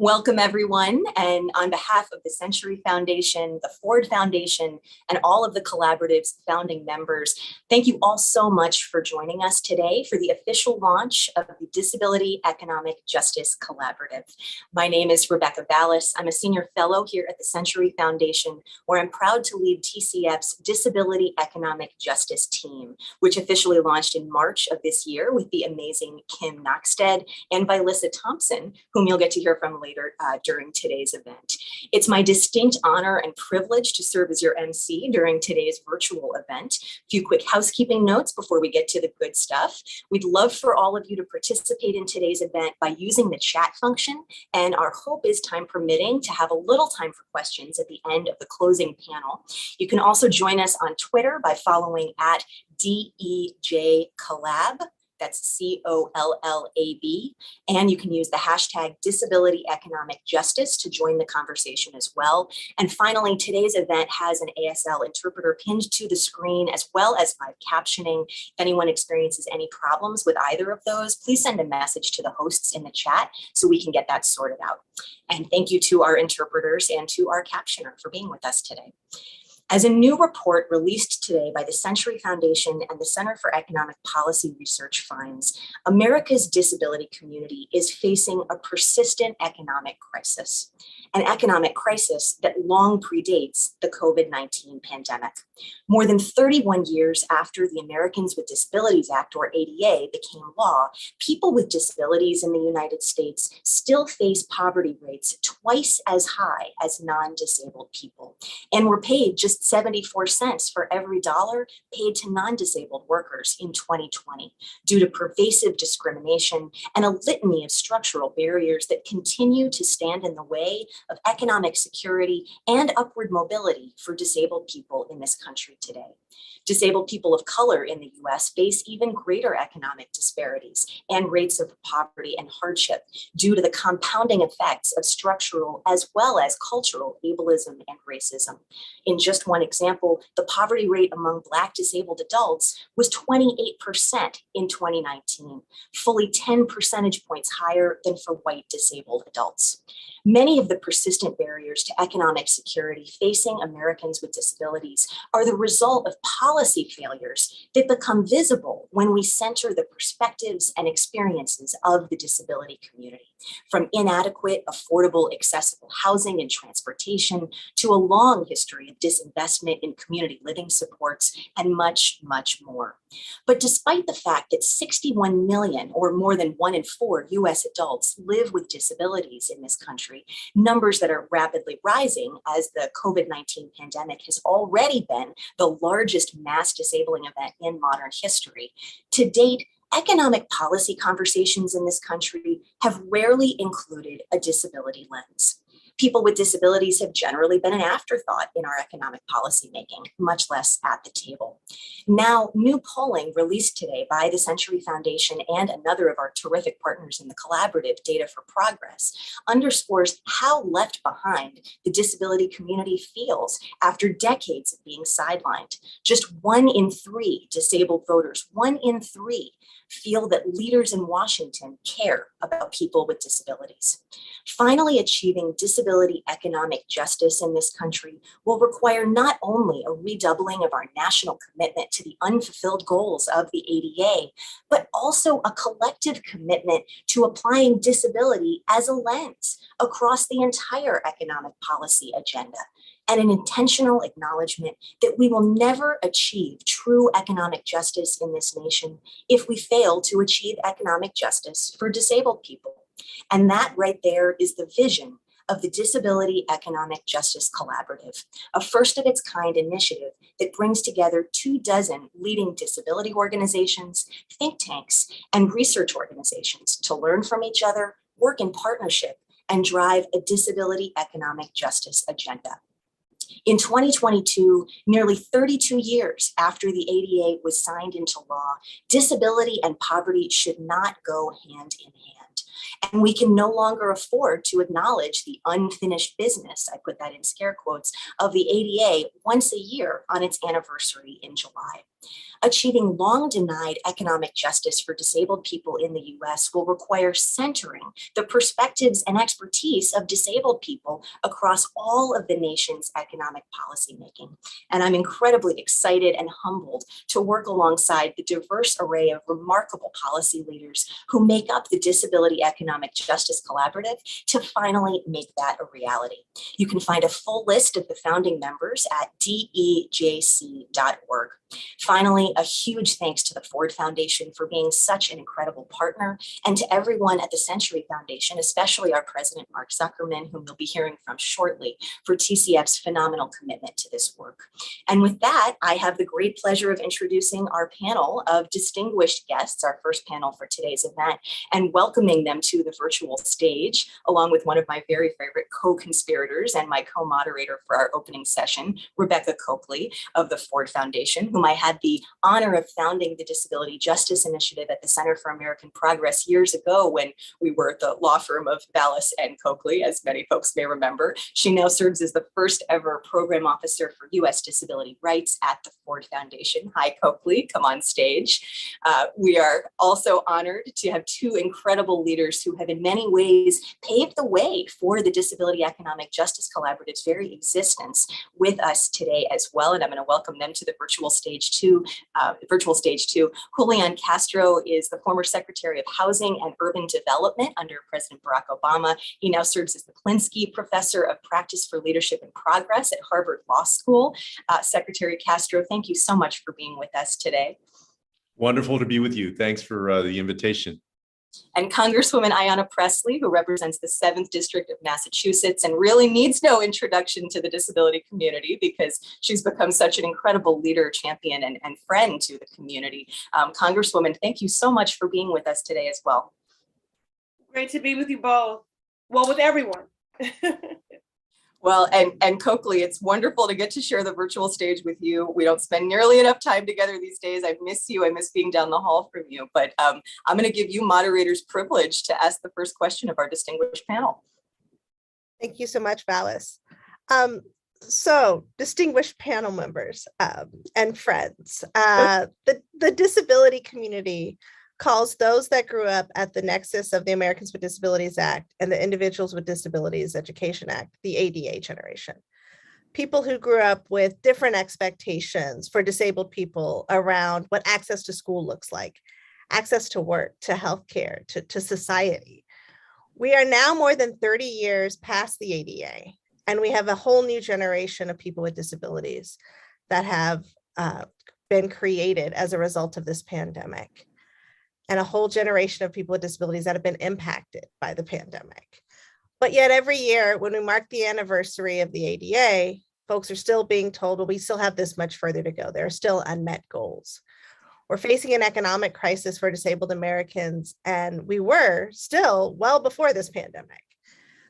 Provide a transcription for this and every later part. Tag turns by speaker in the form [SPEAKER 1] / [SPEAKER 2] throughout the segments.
[SPEAKER 1] Welcome, everyone. And on behalf of the Century Foundation, the Ford Foundation, and all of the Collaborative's founding members, thank you all so much for joining us today for the official launch of the Disability Economic Justice Collaborative. My name is Rebecca Ballas. I'm a senior fellow here at the Century Foundation, where I'm proud to lead TCF's Disability Economic Justice team, which officially launched in March of this year with the amazing Kim Knoxted and Vilissa Thompson, whom you'll get to hear from later during today's event. It's my distinct honor and privilege to serve as your MC during today's virtual event. A few quick housekeeping notes before we get to the good stuff. We'd love for all of you to participate in today's event by using the chat function, and our hope is, time permitting, to have a little time for questions at the end of the closing panel. You can also join us on Twitter by following at DEJCollab. That's COLLAB. And you can use the hashtag Disability Economic Justice to join the conversation as well. And finally, today's event has an ASL interpreter pinned to the screen, as well as live captioning. If anyone experiences any problems with either of those, please send a message to the hosts in the chat so we can get that sorted out. And thank you to our interpreters and to our captioner for being with us today. As a new report released today by the Century Foundation and the Center for Economic Policy Research finds, America's disability community is facing a persistent economic crisis, an economic crisis that long predates the COVID-19 pandemic. More than 31 years after the Americans with Disabilities Act, or ADA, became law, people with disabilities in the United States still face poverty rates twice as high as non-disabled people, and were paid just 74 cents for every dollar paid to non-disabled workers in 2020 due to pervasive discrimination and a litany of structural barriers that continue to stand in the way of economic security and upward mobility for disabled people in this country today. Disabled people of color in the US face even greater economic disparities and rates of poverty and hardship due to the compounding effects of structural as well as cultural ableism and racism. In just one example, the poverty rate among Black disabled adults was 28% in 2019, fully 10 percentage points higher than for white disabled adults. Many of the persistent barriers to economic security facing Americans with disabilities are the result of policy failures that become visible when we center the perspectives and experiences of the disability community, from inadequate, affordable, accessible housing and transportation to a long history of disinvestment in community living supports and much, much more. But despite the fact that 61 million, or more than 1 in 4 US adults, live with disabilities in this country, numbers that are rapidly rising as the COVID-19 pandemic has already been the largest mass disabling event in modern history, to date, economic policy conversations in this country have rarely included a disability lens. People with disabilities have generally been an afterthought in our economic policymaking, much less at the table. Now, new polling released today by the Century Foundation and another of our terrific partners in the collaborative, Data for Progress, underscores how left behind the disability community feels after decades of being sidelined. Just 1 in 3 disabled voters, 1 in 3, feel that leaders in Washington care about people with disabilities. Finally, achieving disability economic justice in this country will require not only a redoubling of our national commitment to the unfulfilled goals of the ADA, but also a collective commitment to applying disability as a lens across the entire economic policy agenda, and an intentional acknowledgement that we will never achieve true economic justice in this nation if we fail to achieve economic justice for disabled people. And that right there is the vision of the Disability Economic Justice Collaborative, a first of its kind initiative that brings together 24 leading disability organizations, think tanks, and research organizations to learn from each other, work in partnership, and drive a disability economic justice agenda. In 2022, nearly 32 years after the ADA was signed into law, disability and poverty should not go hand in hand. And we can no longer afford to acknowledge the unfinished business, I put that in scare quotes, of the ADA once a year on its anniversary in July. Achieving long denied economic justice for disabled people in the US will require centering the perspectives and expertise of disabled people across all of the nation's economic policymaking. And I'm incredibly excited and humbled to work alongside the diverse array of remarkable policy leaders who make up the Disability Economic Justice Collaborative to finally make that a reality. You can find a full list of the founding members at dejc.org. Finally, a huge thanks to the Ford Foundation for being such an incredible partner, and to everyone at the Century Foundation, especially our president, Mark Zuckerman, whom you'll be hearing from shortly, for TCF's phenomenal commitment to this work. And with that, I have the great pleasure of introducing our panel of distinguished guests, our first panel for today's event, and welcoming them to the virtual stage, along with one of my very favorite co-conspirators and my co-moderator for our opening session, Rebecca Coakley of the Ford Foundation, whom I had the honor of founding the Disability Justice Initiative at the Center for American Progress years ago when we were the law firm of Ballas and Coakley, as many folks may remember. She now serves as the first ever program officer for U.S. disability rights at the Ford Foundation. Hi, Coakley, come on stage. We are also honored to have two incredible leaders who have in many ways paved the way for the Disability Economic Justice Collaborative's very existence with us today as well. And I'm going to welcome them to the virtual stage too. Julián Castro is the former Secretary of Housing and Urban Development under President Barack Obama. He now serves as the Plinsky Professor of Practice for Leadership and Progress at Harvard Law School. Secretary Castro, thank you so much for being with us today.
[SPEAKER 2] Wonderful to be with you. Thanks for the invitation.
[SPEAKER 1] And Congresswoman Ayanna Pressley, who represents the 7th District of Massachusetts and really needs no introduction to the disability community because she's become such an incredible leader, champion, and friend to the community. Congresswoman, thank you so much for being with us today as well.
[SPEAKER 3] Great to be with you both. Well, with everyone.
[SPEAKER 1] Well, and Coakley, it's wonderful to get to share the virtual stage with you. We don't spend nearly enough time together these days. I miss you. I miss being down the hall from you. But I'm going to give you moderator's privilege to ask the first question of our distinguished panel.
[SPEAKER 4] Thank you so much, Ballas. So, distinguished panel members and friends, the disability community calls those that grew up at the nexus of the Americans with Disabilities Act and the Individuals with Disabilities Education Act, the ADA generation. People who grew up with different expectations for disabled people around what access to school looks like, access to work, to healthcare, to society. We are now more than 30 years past the ADA, and we have a whole new generation of people with disabilities that have been created as a result of this pandemic, and a whole generation of people with disabilities that have been impacted by the pandemic. But yet every year when we mark the anniversary of the ADA, folks are still being told, well, we still have this much further to go. There are still unmet goals. We're facing an economic crisis for disabled Americans, and we were still well before this pandemic.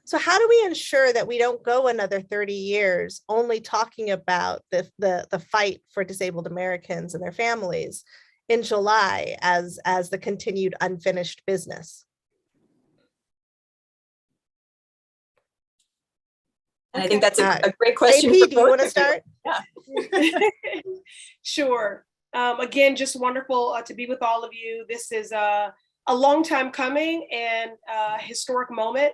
[SPEAKER 4] So how do we ensure that we don't go another 30 years only talking about the fight for disabled Americans and their families in July as the continued unfinished business?
[SPEAKER 1] And I think that's a great question.
[SPEAKER 4] AP, do you want to start?
[SPEAKER 1] Yeah.
[SPEAKER 3] Sure. Again, just wonderful to be with all of you. This is a long time coming and a historic moment.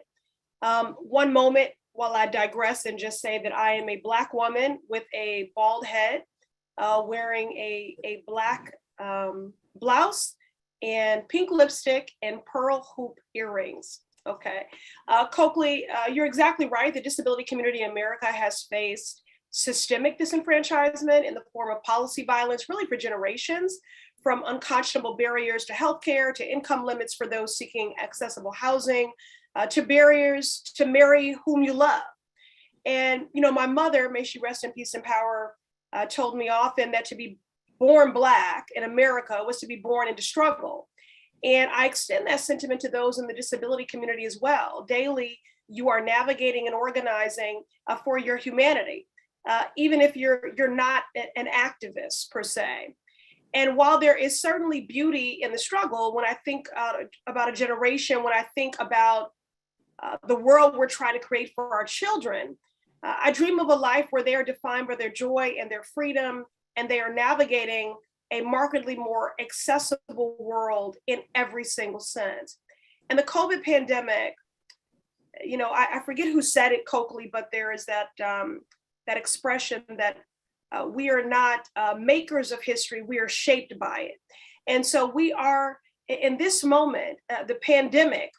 [SPEAKER 3] One moment, while I digress and just say that I am a Black woman with a bald head, wearing a Black blouse and pink lipstick and pearl hoop earrings. Okay. Coakley, you're exactly right. The disability community in America has faced systemic disenfranchisement in the form of policy violence, really for generations, from unconscionable barriers to healthcare, to income limits for those seeking accessible housing, to barriers to marry whom you love. And, you know, my mother, may she rest in peace and power, told me often that to be born Black in America was to be born into struggle. And I extend that sentiment to those in the disability community as well. Daily, you are navigating and organizing for your humanity, even if you're not an activist per se. And while there is certainly beauty in the struggle, when I think about a generation, when I think about the world we're trying to create for our children, I dream of a life where they are defined by their joy and their freedom, and they are navigating a markedly more accessible world in every single sense. And the COVID pandemic, you know, I forget who said it, Coakley, but there is that that expression that we are not makers of history, we are shaped by it. And so we are, in this moment, the pandemic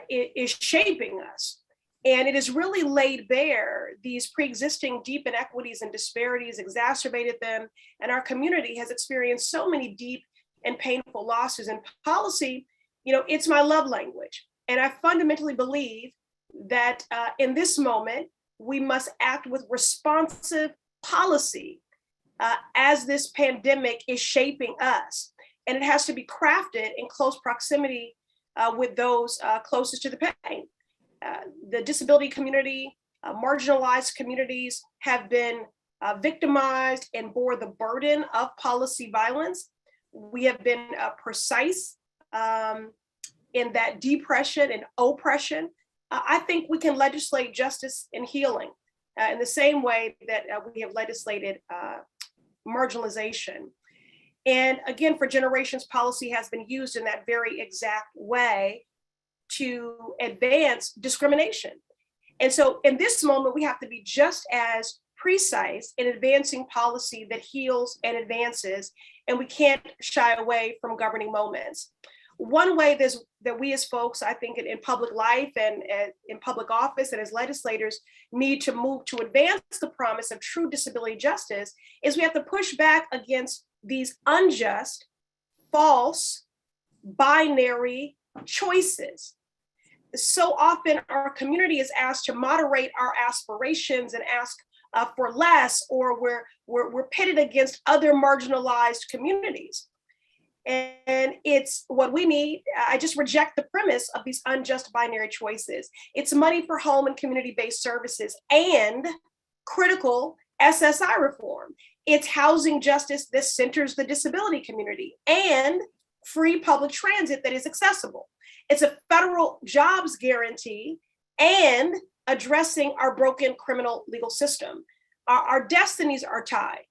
[SPEAKER 3] is shaping us. And it has really laid bare these pre-existing deep inequities and disparities, exacerbated them, and our community has experienced so many deep and painful losses. And policy, you know, it's my love language. And I fundamentally believe that in this moment, we must act with responsive policy as this pandemic is shaping us. And it has to be crafted in close proximity with those closest to the pain. The disability community, marginalized communities have been victimized and bore the burden of policy violence. We have been precise in that depression and oppression. I think we can legislate justice and healing in the same way that we have legislated marginalization. And again, for generations, policy has been used in that very exact way to advance discrimination. And so in this moment, we have to be just as precise in advancing policy that heals and advances, and we can't shy away from governing moments. One way that we as folks, I think in public life and in public office and as legislators need to move to advance the promise of true disability justice is we have to push back against these unjust, false, binary choices. So often our community is asked to moderate our aspirations and ask for less, or we're pitted against other marginalized communities. And it's what we need. I just reject the premise of these unjust binary choices. It's money for home and community-based services and critical SSI reform. It's housing justice that centers the disability community and free public transit that is accessible. It's a federal jobs guarantee and addressing our broken criminal legal system. Our destinies are tied.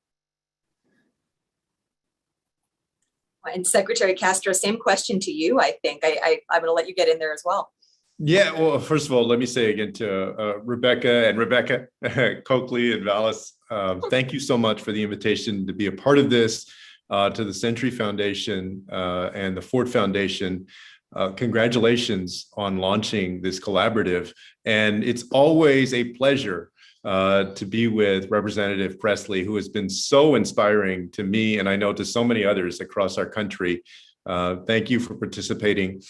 [SPEAKER 1] And Secretary Castro, same question to you, I think. I'm going to let you get in there as well.
[SPEAKER 2] Yeah, well, first of all, let me say again to Rebecca, Coakley and Vallis, thank you so much for the invitation to be a part of this, to the Century Foundation and the Ford Foundation. Congratulations on launching this collaborative. And it's always a pleasure to be with Representative Pressley, who has been so inspiring to me, and I know to so many others across our country. Thank you for participating.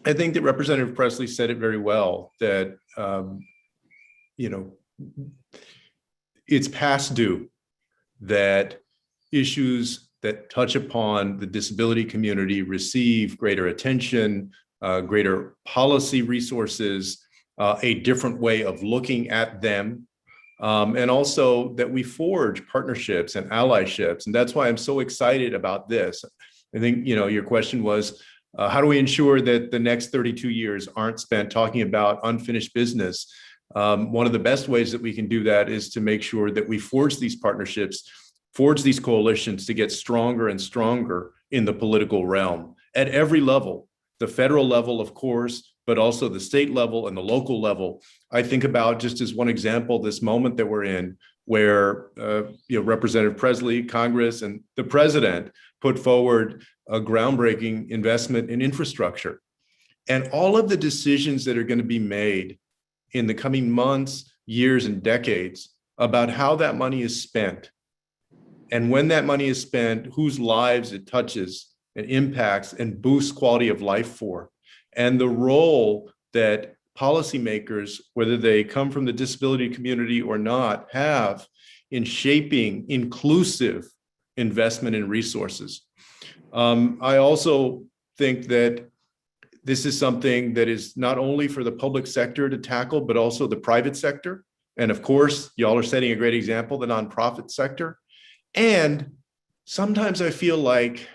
[SPEAKER 2] I think that Representative Pressley said it very well, that you know, it's past due that issues that touch upon the disability community receive greater attention, greater policy resources, a different way of looking at them, and also that we forge partnerships and allyships. And that's why I'm so excited about this. I think, you know, your question was, how do we ensure that the next 32 years aren't spent talking about unfinished business? One of the best ways that we can do that is to make sure that we forge these partnerships, forge these coalitions to get stronger and stronger in the political realm at every level, the federal level, of course, but also the state level and the local level. I think about, just as one example, this moment that we're in, where you know, Representative Pressley, Congress, and the president put forward a groundbreaking investment in infrastructure. And all of the decisions that are going to be made in the coming months, years, and decades about how that money is spent, and when that money is spent, whose lives it touches and impacts and boosts quality of life for, and the role that policymakers, whether they come from the disability community or not, have in shaping inclusive investment in resources. I also think that this is something that is not only for the public sector to tackle, but also the private sector. And of course, y'all are setting a great example, the nonprofit sector. And sometimes I feel like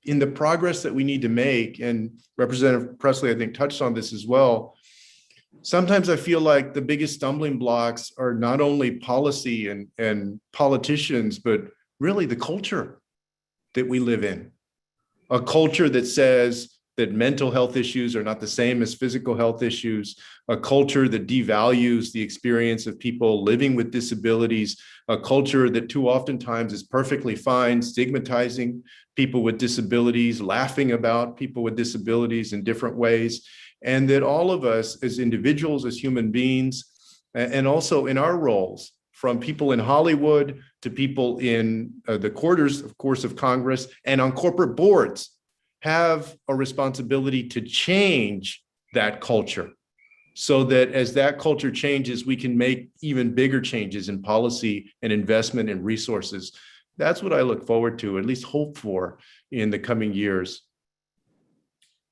[SPEAKER 2] in the progress that we need to make, and Representative Pressley, I think, touched on this as well, sometimes I feel like the biggest stumbling blocks are not only policy and politicians, but really the culture that we live in. A culture that says that mental health issues are not the same as physical health issues, a culture that devalues the experience of people living with disabilities, a culture that too oftentimes is perfectly fine, stigmatizing people with disabilities, laughing about people with disabilities in different ways, and that all of us as individuals, as human beings, and also in our roles, from people in Hollywood to people in the quarters, of course, of Congress and on corporate boards, have a responsibility to change that culture so that as that culture changes, we can make even bigger changes in policy and investment and resources. That's what I look forward to, at least hope for, in the coming years.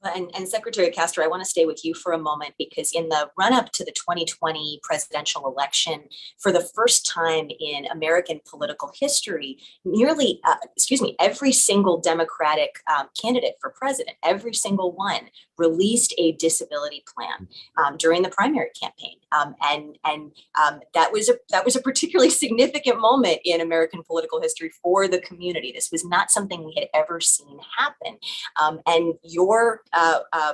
[SPEAKER 1] And Secretary Castro, I want to stay with you for a moment, because in the run-up to the 2020 presidential election, for the first time in American political history, nearly, every single Democratic candidate for president, every single one, released a disability plan during the primary campaign, that was a particularly significant moment in American political history for the community. This was not something we had ever seen happen, and your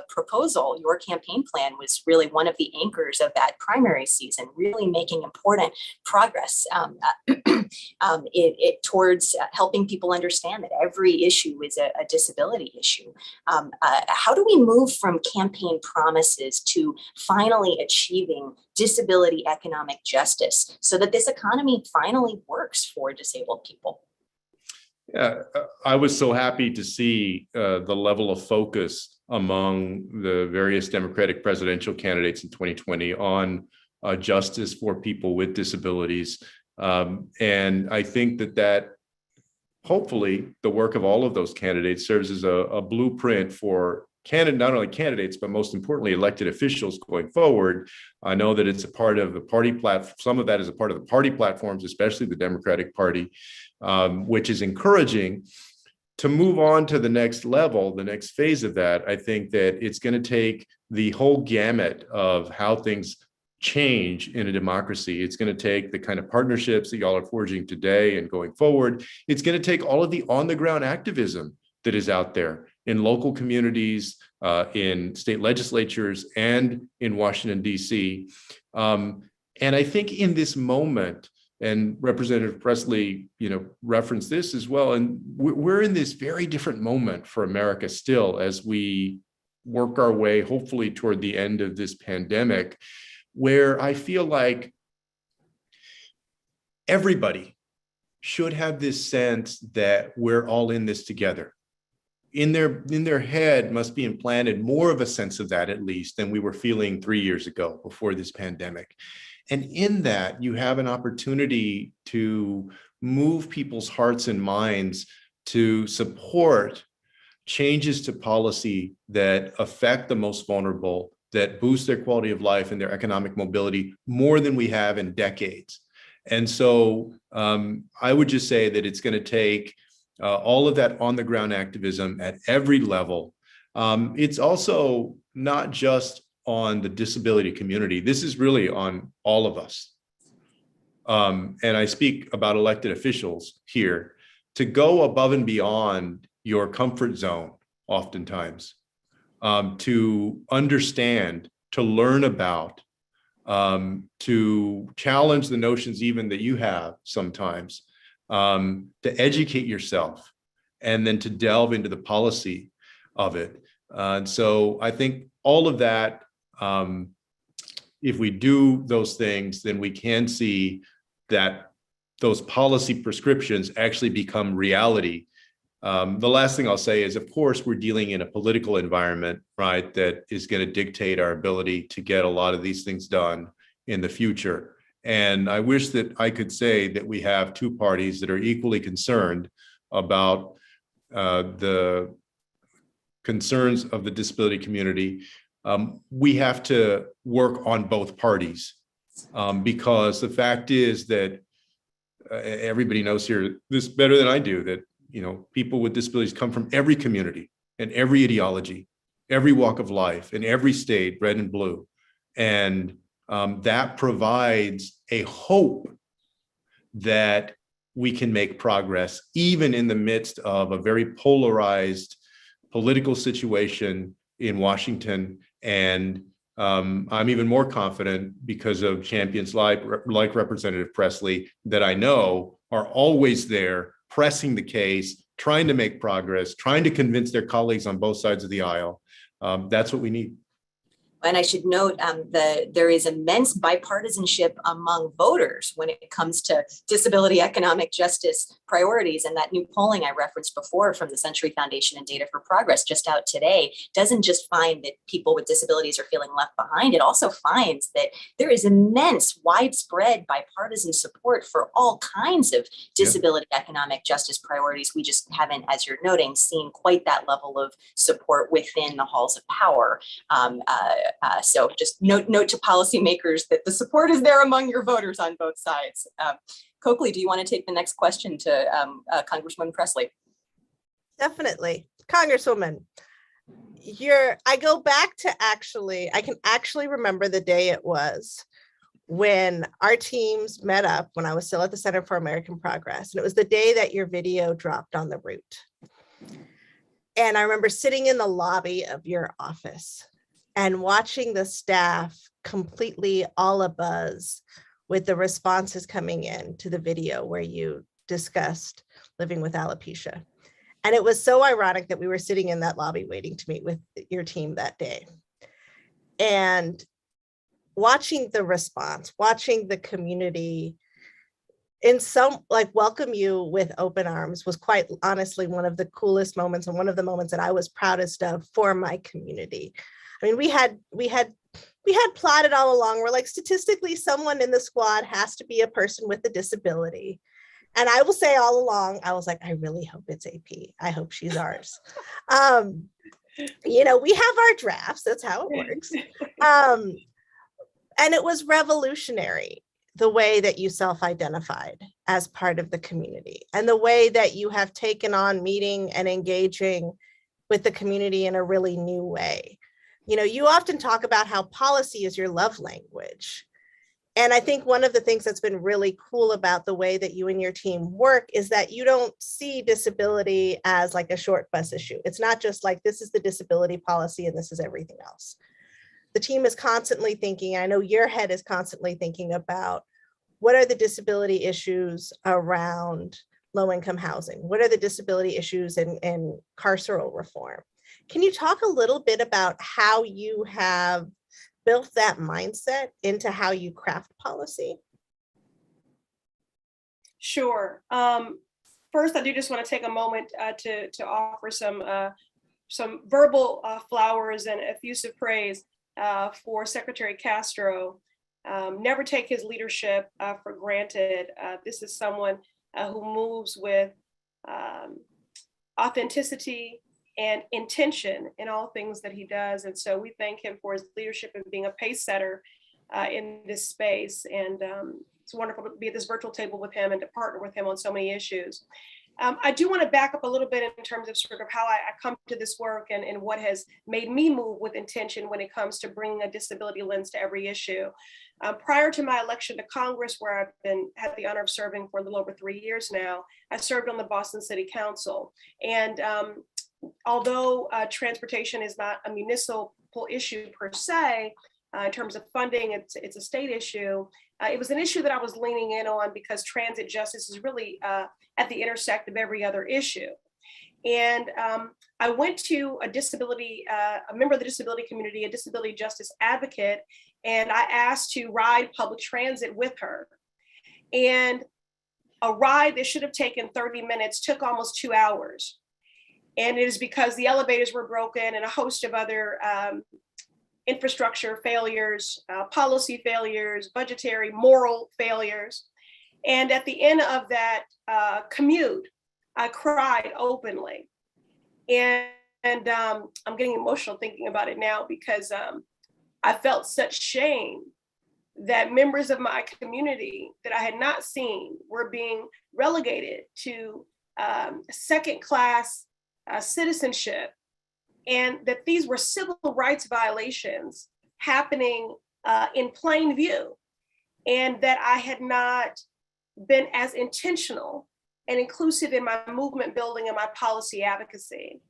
[SPEAKER 1] proposal, your campaign plan, was really one of the anchors of that primary season, really making important progress towards helping people understand that every issue is a disability issue. How do we move from campaign promises to finally achieving disability economic justice so that this economy finally works for disabled people?
[SPEAKER 2] Yeah, I was so happy to see the level of focus among the various Democratic presidential candidates in 2020 on justice for people with disabilities. And I think that hopefully the work of all of those candidates serves as a blueprint for not only candidates, but most importantly, elected officials going forward. I know that it's a part of the party platform. Some of that is a part of the party platforms, especially the Democratic Party, which is encouraging. To move on to the next level, the next phase of that, I think that it's going to take the whole gamut of how things change in a democracy. It's going to take the kind of partnerships that y'all are forging today and going forward. It's going to take all of the on-the-ground activism that is out there in local communities, in state legislatures, and in Washington, D.C. And I think in this moment, and Representative Pressley, referenced this as well, and we're in this very different moment for America still as we work our way, hopefully, toward the end of this pandemic, where I feel like everybody should have this sense that we're all in this together. In their head must be implanted more of a sense of that, at least, than we were feeling 3 years ago before this pandemic. And in that, you have an opportunity to move people's hearts and minds to support changes to policy that affect the most vulnerable, that boost their quality of life and their economic mobility more than we have in decades. And so I would just say that it's going to take all of that on-the-ground activism at every level. It's also not just on the disability community. This is really on all of us. And I speak about elected officials here, to go above and beyond your comfort zone oftentimes, to understand, to learn about, to challenge the notions even that you have sometimes, to educate yourself, and then to delve into the policy of it. And so I think all of that, if we do those things, then we can see that those policy prescriptions actually become reality. The last thing I'll say is, of course, we're dealing in a political environment, right, that is going to dictate our ability to get a lot of these things done in the future. And I wish that I could say that we have two parties that are equally concerned about the concerns of the disability community. We have to work on both parties, because the fact is that everybody knows here this better than I do, that people with disabilities come from every community and every ideology, every walk of life, in every state, red and blue. And that provides a hope that we can make progress, even in the midst of a very polarized political situation in Washington. And I'm even more confident because of champions like Representative Pressley that I know are always there, pressing the case, trying to make progress, trying to convince their colleagues on both sides of the aisle. That's what we need.
[SPEAKER 1] And I should note there is immense bipartisanship among voters when it comes to disability economic justice priorities. And that new polling I referenced before from the Century Foundation and Data for Progress just out today doesn't just find that people with disabilities are feeling left behind. It also finds that there is immense widespread bipartisan support for all kinds of disability economic justice priorities. We just haven't, as you're noting, seen quite that level of support within the halls of power. So just note to policymakers that the support is there among your voters on both sides. Coakley, do you want to take the next question to Congresswoman Pressley?
[SPEAKER 4] Definitely. Congresswoman, I go back to I can actually remember the day it was when our teams met up when I was still at the Center for American Progress. And it was the day that your video dropped on the route. And I remember sitting in the lobby of your office and watching the staff completely all abuzz with the responses coming in to the video where you discussed living with alopecia. And it was so ironic that we were sitting in that lobby waiting to meet with your team that day. And watching the response, watching the community welcome you with open arms was quite honestly one of the coolest moments and one of the moments that I was proudest of for my community. I mean, we had plotted all along, we're like, statistically, someone in the squad has to be a person with a disability. And I will say all along, I was like, I really hope it's AP. I hope she's ours. We have our drafts. That's how it works. And it was revolutionary, the way that you self-identified as part of the community and the way that you have taken on meeting and engaging with the community in a really new way. You often talk about how policy is your love language. And I think one of the things that's been really cool about the way that you and your team work is that you don't see disability as like a short bus issue. It's not just like, this is the disability policy and this is everything else. The team is constantly thinking, I know your head is constantly thinking about what are the disability issues around low-income housing? What are the disability issues in carceral reform? Can you talk a little bit about how you have built that mindset into how you craft policy?
[SPEAKER 3] Sure. First, I do just want to take a moment to offer some verbal flowers and effusive praise for Secretary Castro. Never take his leadership for granted. This is someone who moves with authenticity and intention in all things that he does. And so we thank him for his leadership and being a pace setter in this space. And it's wonderful to be at this virtual table with him and to partner with him on so many issues. I do want to back up a little bit in terms of sort of how I come to this work and what has made me move with intention when it comes to bringing a disability lens to every issue. Prior to my election to Congress, where I've had the honor of serving for a little over 3 years now, I served on the Boston City Council. And although transportation is not a municipal issue per se, in terms of funding, it's a state issue. It was an issue that I was leaning in on because transit justice is really at the intersect of every other issue. And I went to a member of the disability community, a disability justice advocate, and I asked to ride public transit with her. And a ride that should have taken 30 minutes took almost 2 hours. And it is because the elevators were broken and a host of other infrastructure failures, policy failures, budgetary, moral failures. And at the end of that commute, I cried openly. And I'm getting emotional thinking about it now because I felt such shame that members of my community that I had not seen were being relegated to second-class citizenship, and that these were civil rights violations happening in plain view, and that I had not been as intentional and inclusive in my movement building and my policy advocacy.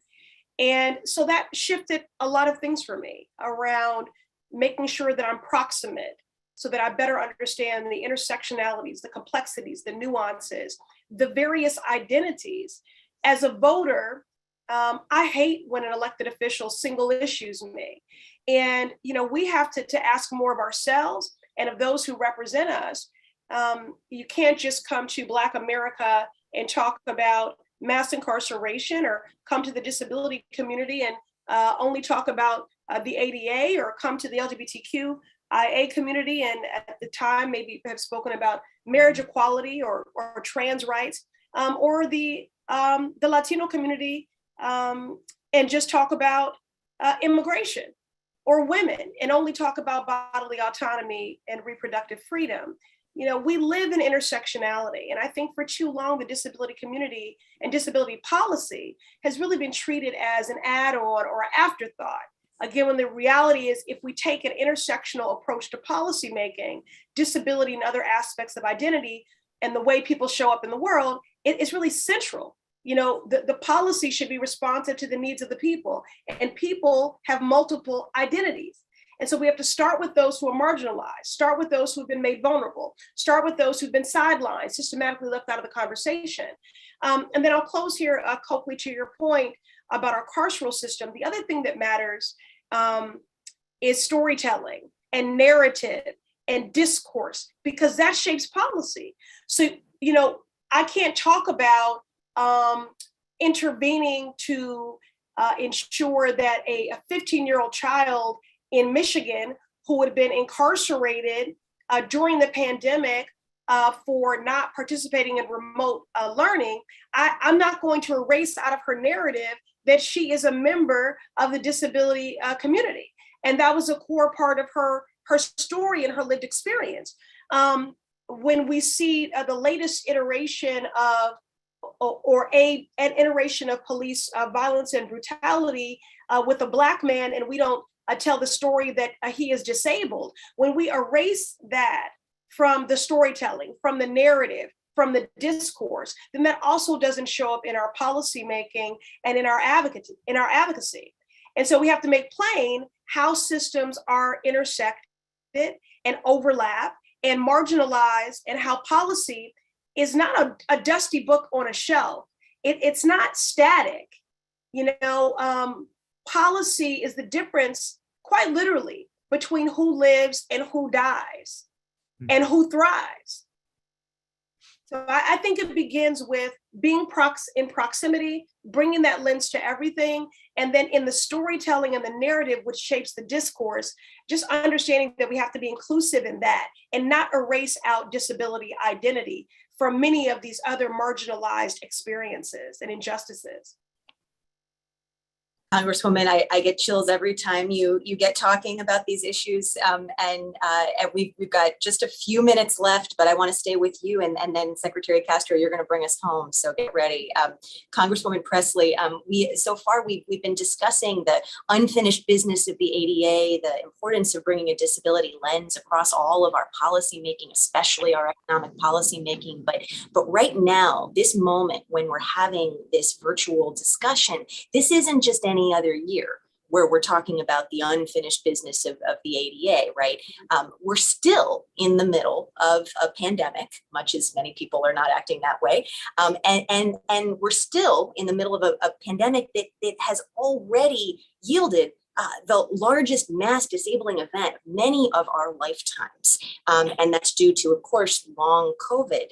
[SPEAKER 3] And so that shifted a lot of things for me around making sure that I'm proximate so that I better understand the intersectionalities, the complexities, the nuances, the various identities. As a voter, I hate when an elected official single issues me. And we have to ask more of ourselves and of those who represent us. You can't just come to Black America and talk about mass incarceration, or come to the disability community and only talk about the ADA, or come to the LGBTQIA community and at the time maybe have spoken about marriage equality or trans rights, or the Latino community, and just talk about immigration or women and only talk about bodily autonomy and reproductive freedom. We live in intersectionality. And I think for too long, the disability community and disability policy has really been treated as an add-on or an afterthought. Again, when the reality is, if we take an intersectional approach to policymaking, disability and other aspects of identity and the way people show up in the world, it's really central. The policy should be responsive to the needs of the people, and people have multiple identities. And so we have to start with those who are marginalized, start with those who've been made vulnerable, start with those who've been sidelined, systematically left out of the conversation. And then I'll close here, Coakley, to your point about our carceral system. The other thing that matters is storytelling and narrative and discourse, because that shapes policy. So, I can't talk about intervening to ensure that a 15-year-old child in Michigan who had been incarcerated during the pandemic for not participating in remote learning, I'm not going to erase out of her narrative that she is a member of the disability community. And that was a core part of her story and her lived experience. When we see the latest iteration of an iteration of police violence and brutality with a Black man, and we don't tell the story that he is disabled, when we erase that from the storytelling, from the narrative, from the discourse, then that also doesn't show up in our policy making and in our advocacy. And so we have to make plain how systems are intersected and overlap and marginalized, and how policy is not a dusty book on a shelf. It's not static. Policy is the difference, quite literally, between who lives and who dies and who thrives. So I think it begins with being in proximity, bringing that lens to everything, and then in the storytelling and the narrative, which shapes the discourse, just understanding that we have to be inclusive in that and not erase out disability identity from many of these other marginalized experiences and injustices.
[SPEAKER 1] Congresswoman, I get chills every time you get talking about these issues, and we've got just a few minutes left, but I want to stay with you, and then Secretary Castro, you're going to bring us home, so get ready. Congresswoman Pressley, we've been discussing the unfinished business of the ADA, the importance of bringing a disability lens across all of our policy making, especially our economic policy making. But right now, this moment when we're having this virtual discussion, this isn't just any other year where we're talking about the unfinished business of the ADA, right? We're still in the middle of a pandemic, much as many people are not acting that way. And we're still in the middle of a pandemic that has already yielded the largest mass disabling event of many of our lifetimes. And that's due to, of course, long COVID.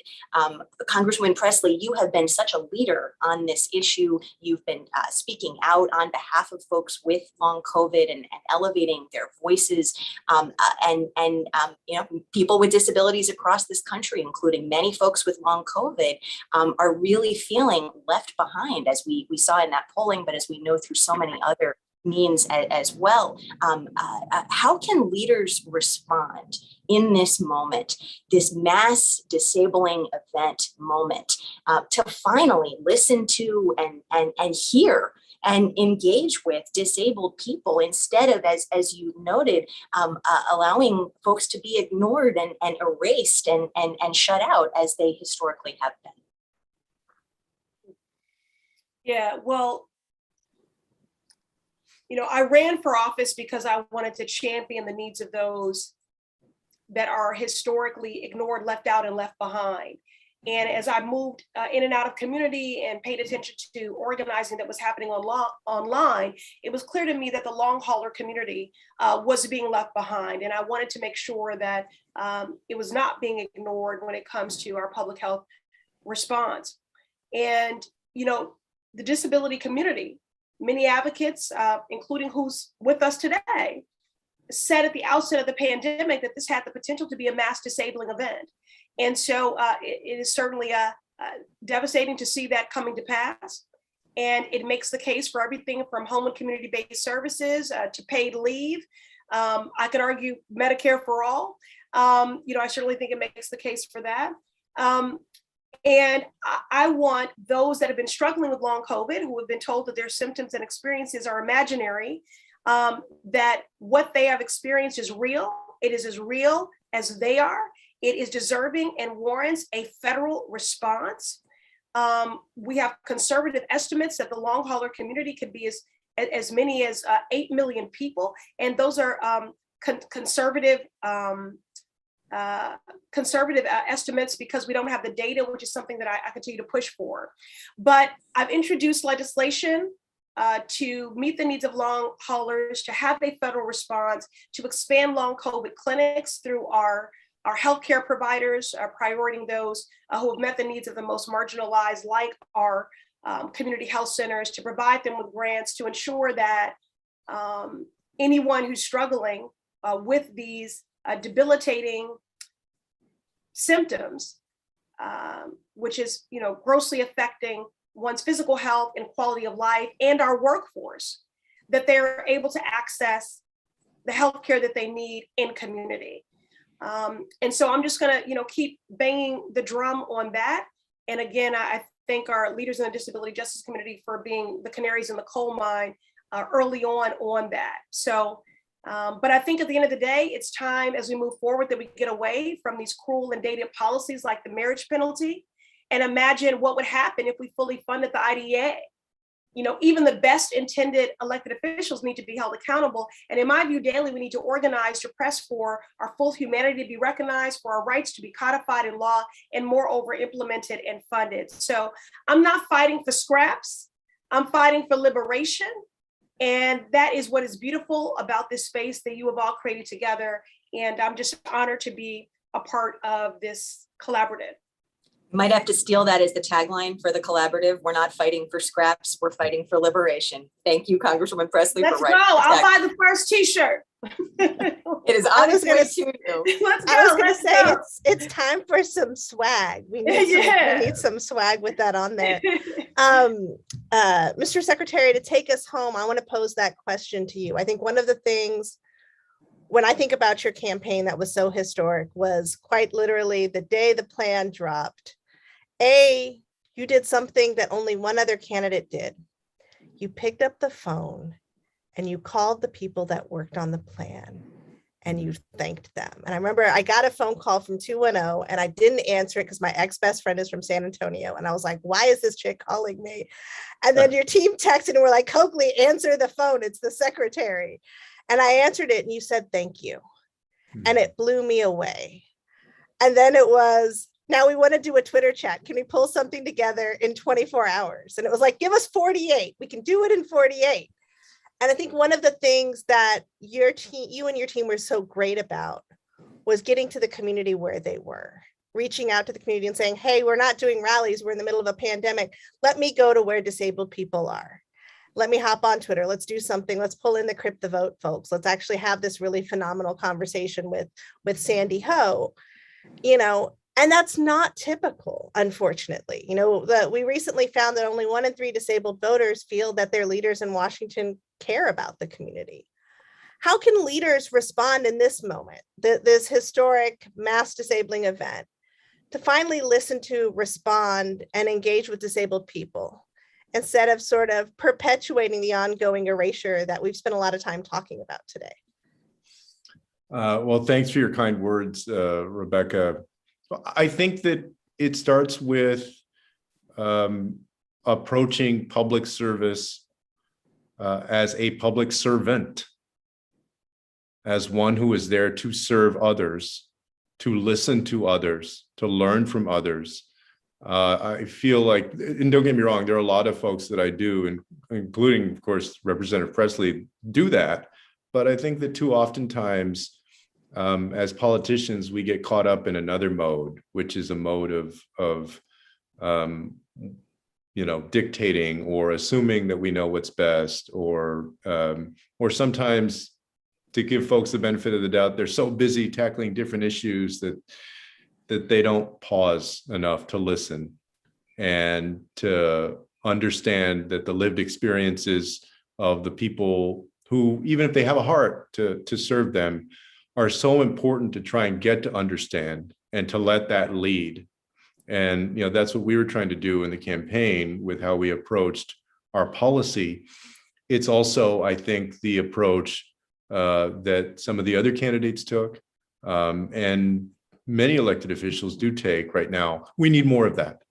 [SPEAKER 1] Congresswoman Pressley, you have been such a leader on this issue. You've been speaking out on behalf of folks with long COVID and elevating their voices. People with disabilities across this country, including many folks with long COVID, are really feeling left behind, as we saw in that polling, but as we know through so many other means as well. How can leaders respond in this moment, this mass disabling event moment, to finally listen to and hear and engage with disabled people instead of, as you noted, allowing folks to be ignored and erased and shut out as they historically have been?
[SPEAKER 3] Yeah, well, I ran for office because I wanted to champion the needs of those that are historically ignored, left out, and left behind. And as I moved in and out of community and paid attention to organizing that was happening online, it was clear to me that the long hauler community was being left behind. And I wanted to make sure that it was not being ignored when it comes to our public health response. And, the disability community, many advocates, including who's with us today, said at the outset of the pandemic that this had the potential to be a mass disabling event. And so it is certainly devastating to see that coming to pass. And it makes the case for everything from home and community-based services to paid leave. I could argue Medicare for all. I certainly think it makes the case for that. And I want those that have been struggling with long COVID, who have been told that their symptoms and experiences are imaginary, that what they have experienced is real. It is as real as they are. It is deserving and warrants a federal response. We have conservative estimates that the long hauler community could be as many as 8 million people. And those are conservative estimates because we don't have the data, which is something that I continue to push for. But I've introduced legislation to meet the needs of long haulers, to have a federal response, to expand long COVID clinics through our healthcare providers, prioritizing those who have met the needs of the most marginalized, like our community health centers, to provide them with grants to ensure that anyone who's struggling with these debilitating symptoms, which is grossly affecting one's physical health and quality of life and our workforce, that they're able to access the healthcare that they need in community. And so I'm just gonna keep banging the drum on that. And again, I thank our leaders in the disability justice community for being the canaries in the coal mine early on that. So, but I think at the end of the day, it's time as we move forward that we get away from these cruel and dated policies like the marriage penalty and imagine what would happen if we fully funded the IDEA. Even the best intended elected officials need to be held accountable. And in my view, daily, we need to organize to press for our full humanity to be recognized, for our rights to be codified in law, and moreover, implemented and funded. So I'm not fighting for scraps. I'm fighting for liberation. And that is what is beautiful about this space that you have all created together. And I'm just honored to be a part of this collaborative.
[SPEAKER 1] Might have to steal that as the tagline for the collaborative. We're not fighting for scraps, we're fighting for liberation. Thank you, Congresswoman Pressley.
[SPEAKER 3] Let's go. I'll buy the first t-shirt.
[SPEAKER 1] It is on its way to you.
[SPEAKER 3] Let's go.
[SPEAKER 4] I was going to say it's time for some swag. We need some swag with that on there. Mr. Secretary, to take us home, I want to pose that question to you. I think one of the things when I think about your campaign that was so historic was quite literally the day the plan dropped. You did something that only one other candidate did. You picked up the phone and you called the people that worked on the plan and you thanked them. And I remember I got a phone call from 210 and I didn't answer it because my ex-best friend is from San Antonio. And I was like, why is this chick calling me? And then your team texted and we're like, Coakley, answer the phone. It's the secretary. And I answered it and you said, thank you. And it blew me away. And then it was, now we want to do a Twitter chat. Can we pull something together in 24 hours? And it was like, give us 48. We can do it in 48. And I think one of the things that you and your team were so great about was getting to the community where they were, reaching out to the community and saying, hey, we're not doing rallies. We're in the middle of a pandemic. Let me go to where disabled people are. Let me hop on Twitter. Let's do something. Let's pull in the Crypt the Vote folks. Let's actually have this really phenomenal conversation with Sandy Ho, And that's not typical, unfortunately. We recently found that only 1 in 3 disabled voters feel that their leaders in Washington care about the community. How can leaders respond in this moment, this historic mass disabling event, to finally listen to, respond, and engage with disabled people, instead of sort of perpetuating the ongoing erasure that we've spent a lot of time talking about today?
[SPEAKER 2] Well, thanks for your kind words, Rebecca. I think that it starts with approaching public service as a public servant, as one who is there to serve others, to listen to others, to learn from others. I feel like, and don't get me wrong, there are a lot of folks that I do, including, of course, Representative Pressley, do that. But I think that too oftentimes, as politicians, we get caught up in another mode, which is a mode of dictating or assuming that we know what's best, or sometimes, to give folks the benefit of the doubt, they're so busy tackling different issues that they don't pause enough to listen and to understand that the lived experiences of the people who, even if they have a heart to serve them, are so important to try and get to understand and to let that lead. And that's what we were trying to do in the campaign with how we approached our policy. It's also, I think, the approach that some of the other candidates took, and many elected officials do take right now. We need more of that.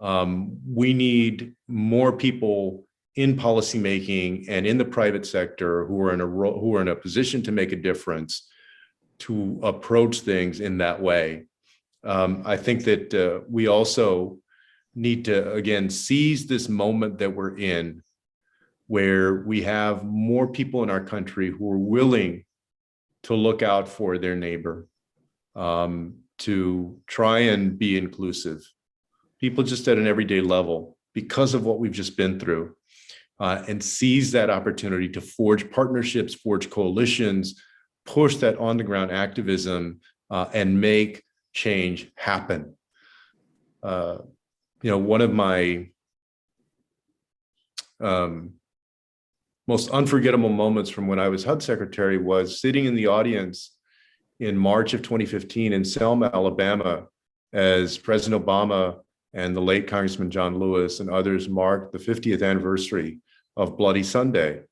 [SPEAKER 2] We need more people in policymaking and in the private sector who are in a position to make a difference, to approach things in that way. I think that we also need to, again, seize this moment that we're in, where we have more people in our country who are willing to look out for their neighbor, to try and be inclusive, people just at an everyday level, because of what we've just been through, and seize that opportunity to forge partnerships, forge coalitions, push that on the ground activism, and make change happen. One of my most unforgettable moments from when I was HUD secretary was sitting in the audience in March of 2015 in Selma, Alabama, as President Obama and the late Congressman John Lewis and others marked the 50th anniversary of Bloody Sunday.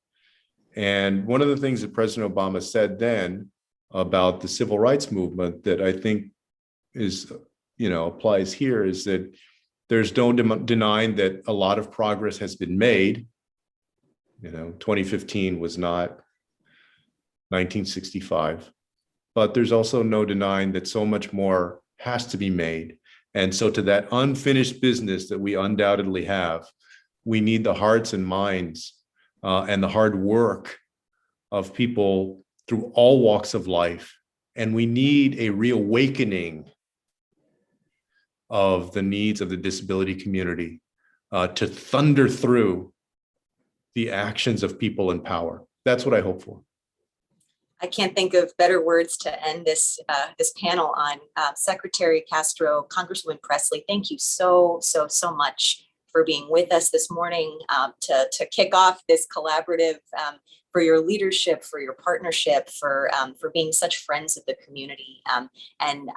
[SPEAKER 2] And one of the things that President Obama said then about the civil rights movement that I think is, applies here, is that there's no denying that a lot of progress has been made. 2015 was not 1965, but there's also no denying that so much more has to be made. And so to that unfinished business that we undoubtedly have, we need the hearts and minds and the hard work of people through all walks of life. And we need a reawakening of the needs of the disability community to thunder through the actions of people in power. That's what I hope for.
[SPEAKER 1] I can't think of better words to end this panel on. Secretary Castro, Congresswoman Pressley, thank you so much for being with us this morning to kick off this collaborative, for your leadership, for your partnership, for being such friends of the community, and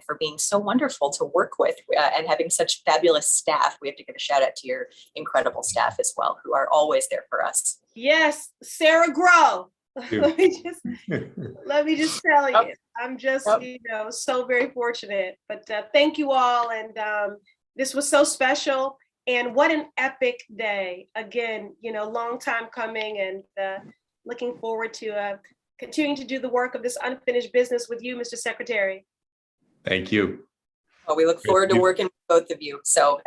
[SPEAKER 1] for being so wonderful to work with, and having such fabulous staff. We have to give a shout out to your incredible staff as well, who are always there for us.
[SPEAKER 3] Yes, Sarah Grow. Let me just tell you, I'm just so very fortunate. But thank you all, and this was so special. And what an epic day. Again, long time coming, and looking forward to continuing to do the work of this unfinished business with you, Mr. Secretary.
[SPEAKER 2] Thank you.
[SPEAKER 1] Well, we look forward to working with both of you. So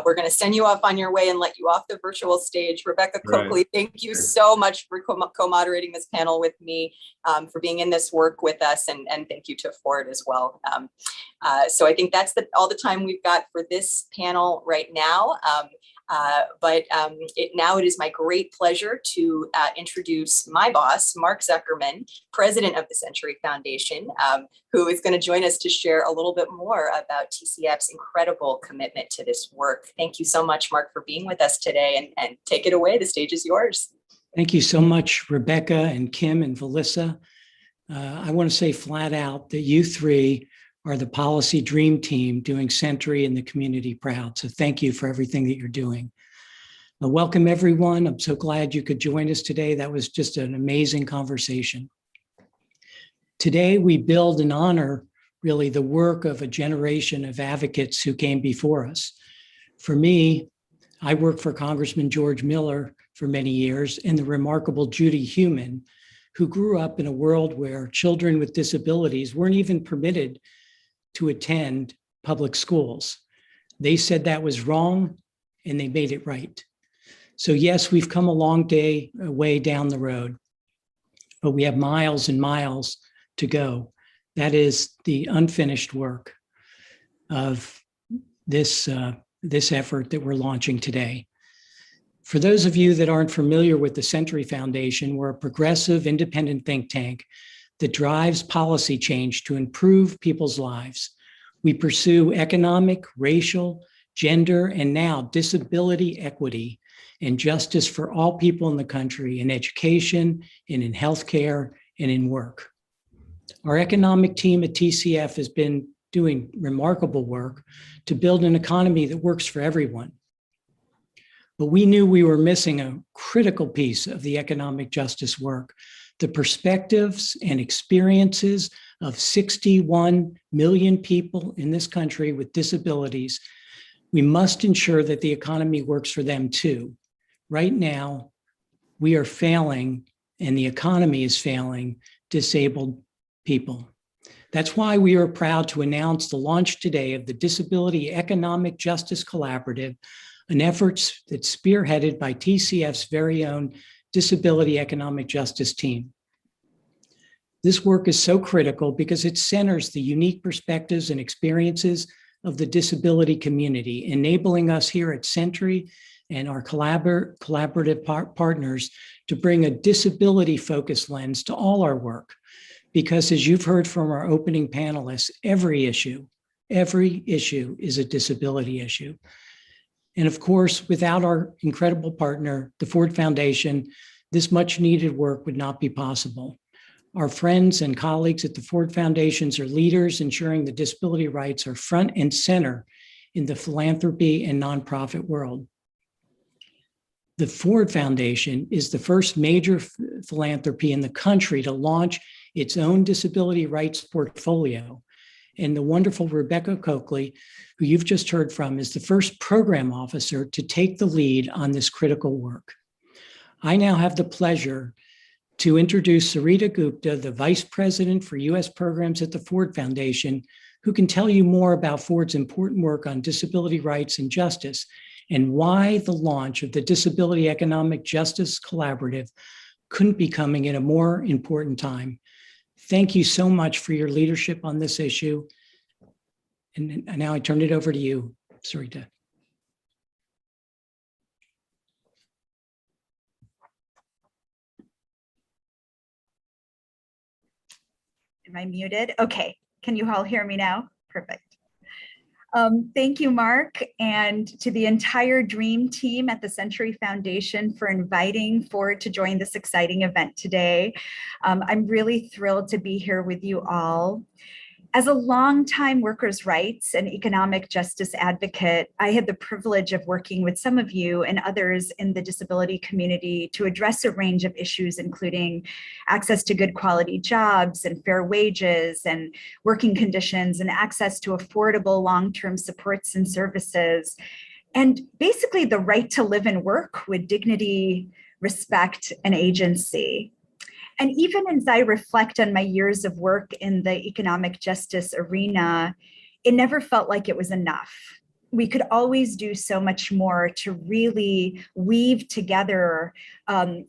[SPEAKER 1] we're going to send you off on your way and let you off the virtual stage. Rebecca Coakley, thank you so much for co-moderating this panel with me, for being in this work with us, and thank you to Ford as well. So I think that's all the time we've got for this panel right now. Now it is my great pleasure to introduce my boss, Mark Zuckerman, president of the Century Foundation, who is going to join us to share a little bit more about TCF's incredible commitment to this work. Thank you so much, Mark, for being with us today, and take it away. The stage is yours.
[SPEAKER 5] Thank you so much, Rebecca and Kim and Valissa. I want to say flat out that you three are the policy dream team doing Century and the community proud. So thank you for everything that you're doing. Welcome, everyone. I'm so glad you could join us today. That was just an amazing conversation. Today, we build and honor really the work of a generation of advocates who came before us. For me, I worked for Congressman George Miller for many years and the remarkable Judy Heumann, who grew up in a world where children with disabilities weren't even permitted to attend public schools. They said that was wrong and they made it right. So yes, we've come a long way down the road, but we have miles and miles to go. That is the unfinished work of this effort that we're launching today. For those of you that aren't familiar with the Century Foundation, we're a progressive independent think tank that drives policy change to improve people's lives. We pursue economic, racial, gender, and now disability equity and justice for all people in the country in education and in healthcare and in work. Our economic team at TCF has been doing remarkable work to build an economy that works for everyone. But we knew we were missing a critical piece of the economic justice work, the perspectives and experiences of 61 million people in this country with disabilities. We must ensure that the economy works for them too. Right now, we are failing, and the economy is failing disabled people. That's why we are proud to announce the launch today of the Disability Economic Justice Collaborative, an effort that's spearheaded by TCF's very own Disability Economic Justice team. This work is so critical because it centers the unique perspectives and experiences of the disability community, enabling us here at Century and our collaborative partners to bring a disability-focused lens to all our work. Because as you've heard from our opening panelists, every issue is a disability issue. And of course, without our incredible partner, the Ford Foundation, this much needed work would not be possible. Our friends and colleagues at the Ford Foundations are leaders ensuring the disability rights are front and center in the philanthropy and nonprofit world. The Ford Foundation is the first major philanthropy in the country to launch its own disability rights portfolio. And the wonderful Rebecca Coakley, who you've just heard from, is the first program officer to take the lead on this critical work. I now have the pleasure to introduce Sarita Gupta, the Vice President for U.S. Programs at the Ford Foundation, who can tell you more about Ford's important work on disability rights and justice, and why the launch of the Disability Economic Justice Collaborative couldn't be coming at a more important time. Thank you so much for your leadership on this issue. And now I turn it over to you, Sarita.
[SPEAKER 6] Am I muted? Okay, can you all hear me now? Perfect. Thank you, Mark, and to the entire dream team at the Century Foundation for inviting Ford to join this exciting event today. I'm really thrilled to be here with you all. As a longtime workers' rights and economic justice advocate, I had the privilege of working with some of you and others in the disability community to address a range of issues, including access to good quality jobs and fair wages and working conditions and access to affordable long-term supports and services. And basically the right to live and work with dignity, respect, and agency. And even as I reflect on my years of work in the economic justice arena, it never felt like it was enough. we could always do so much more to really weave together and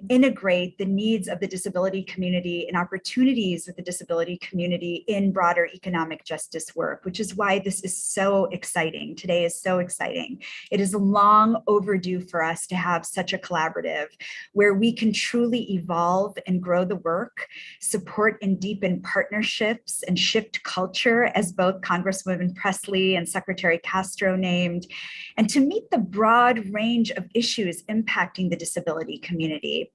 [SPEAKER 6] integrate the needs of the disability community and opportunities with the disability community in broader economic justice work, which is why this is so exciting. Today is so exciting. It is long overdue for us to have such a collaborative where we can truly evolve and grow the work, support and deepen partnerships and shift culture, as both Congresswoman Pressley and Secretary Castro named, and to meet the broad range of issues impacting the disability community.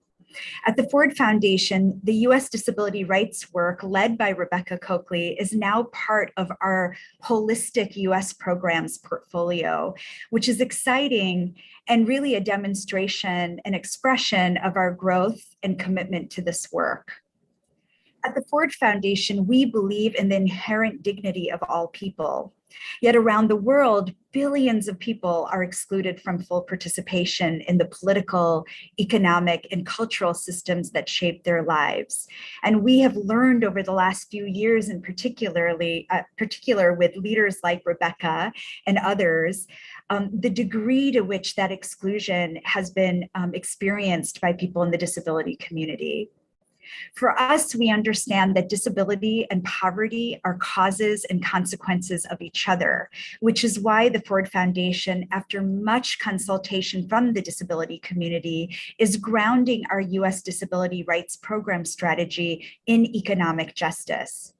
[SPEAKER 6] At the Ford Foundation, the U.S. disability rights work led by Rebecca Coakley is now part of our holistic U.S. programs portfolio, which is exciting and really a demonstration and expression of our growth and commitment to this work. At the Ford Foundation, we believe in the inherent dignity of all people. Yet around the world, billions of people are excluded from full participation in the political, economic, and cultural systems that shape their lives. And we have learned over the last few years, in particular with leaders like Rebecca and others, the degree to which that exclusion has been experienced by people in the disability community. For us, we understand that disability and poverty are causes and consequences of each other, which is why the Ford Foundation, after much consultation from the disability community, is grounding our U.S. disability rights program strategy in economic justice.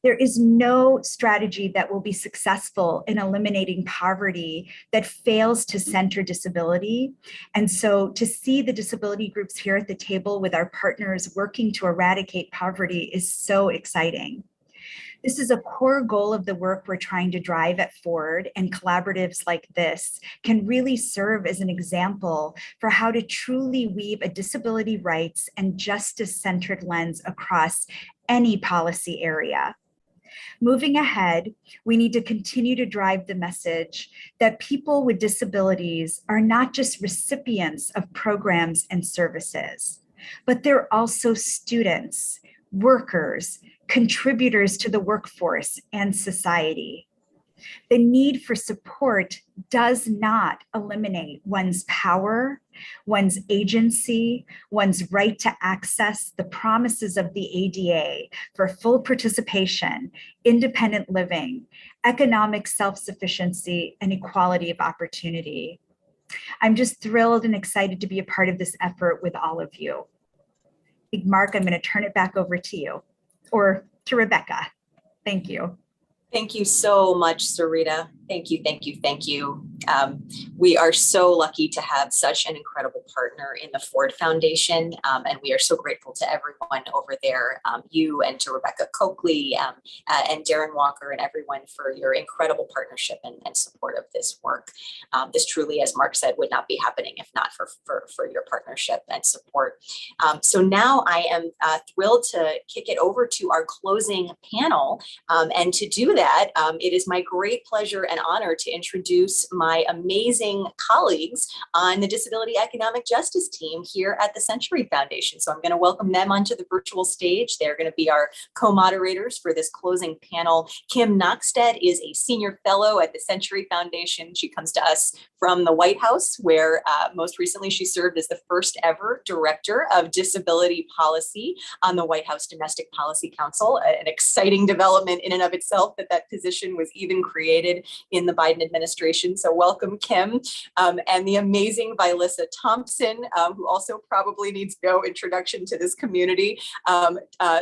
[SPEAKER 6] There is no strategy that will be successful in eliminating poverty that fails to center disability. And so to see the disability groups here at the table with our partners working to eradicate poverty is so exciting. This is a core goal of the work we're trying to drive at Ford, and collaboratives like this can really serve as an example for how to truly weave a disability rights and justice-centered lens across any policy area. Moving ahead, we need to continue to drive the message that people with disabilities are not just recipients of programs and services, but they're also students, workers, contributors to the workforce and society. The need for support does not eliminate one's power, one's agency, one's right to access the promises of the ADA for full participation, independent living, economic self-sufficiency, and equality of opportunity. I'm just thrilled and excited to be a part of this effort with all of you. Mark, I'm going to turn it back over to you, or to Rebecca. Thank you.
[SPEAKER 1] Thank you so much, Sarita. Thank you, thank you, thank you. We are so lucky to have such an incredible partner in the Ford Foundation, and we are so grateful to everyone over there, you and to Rebecca Coakley and Darren Walker and everyone for your incredible partnership and support of this work. This truly, as Mark said, would not be happening if not for your partnership and support. So now I am thrilled to kick it over to our closing panel, and to do that, it is my great pleasure and honor to introduce my amazing colleagues on the Disability Economic Justice team here at the Century Foundation. So I'm going to welcome them onto the virtual stage. They're going to be our co-moderators for this closing panel. Kim Knoxted is a senior fellow at the Century Foundation. She comes to us from the White House, where most recently she served as the first ever director of disability policy on the White House Domestic Policy Council, an exciting development in and of itself that position was even created in the Biden administration. So welcome, Kim, and the amazing Vilissa Thompson, who also probably needs no introduction to this community.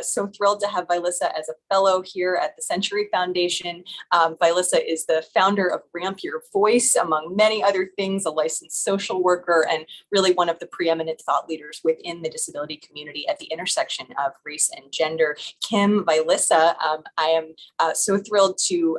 [SPEAKER 1] So thrilled to have Vilissa as a fellow here at the Century Foundation. Vilissa is the founder of Ramp Your Voice, among many other things, a licensed social worker, and really one of the preeminent thought leaders within the disability community at the intersection of race and gender. Kim, Vilissa, I am so thrilled to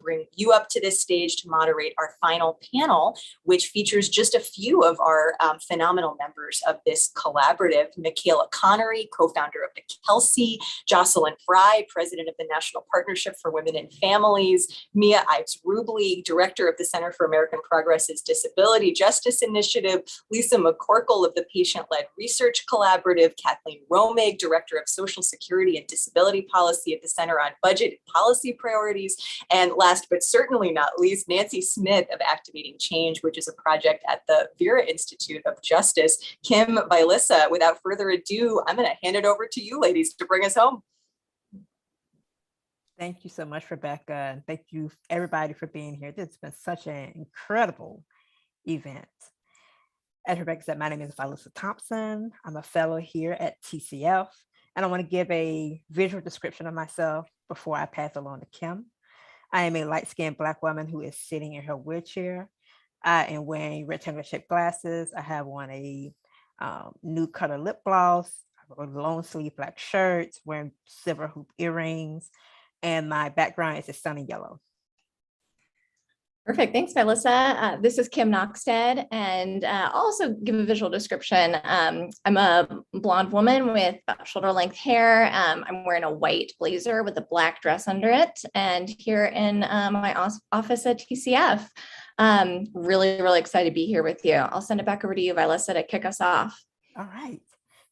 [SPEAKER 1] bring you up to this stage to moderate our final panel, which features just a few of our phenomenal members of this collaborative. Michaela Connery, co-founder of Erica Kelsey, Jocelyn Fry, President of the National Partnership for Women and Families, Mia Ives-Rubley, Director of the Center for American Progress's Disability Justice Initiative, Lisa McCorkle of the Patient-Led Research Collaborative, Kathleen Romig, Director of Social Security and Disability Policy at the Center on Budget and Policy Priorities, and last but certainly not least, Nancy Smith of Activating Change, which is a project at the Vera Institute of Justice. Kim, Vilissa, without further ado, I'm going to hand it over to you ladies to bring us home.
[SPEAKER 7] Thank you so much, Rebecca. And thank you everybody for being here. This has been such an incredible event. As Rebecca said, my name is Vilissa Thompson. I'm a fellow here at TCF, and I want to give a visual description of myself before I pass along to Kim. I am a light-skinned Black woman who is sitting in her wheelchair. I am wearing rectangular shaped glasses. I have on a nude color lip gloss, a long sleeve black shirt, wearing silver hoop earrings, and my background is a sunny yellow.
[SPEAKER 8] Perfect. Thanks, Vilissa. This is Kim Noxted, and I'll also give a visual description. I'm a blonde woman with shoulder-length hair. I'm wearing a white blazer with a black dress under it, and here in my office at TCF. Really excited to be here with you. I'll send it back over to you, Vilissa, to kick us off.
[SPEAKER 7] All right.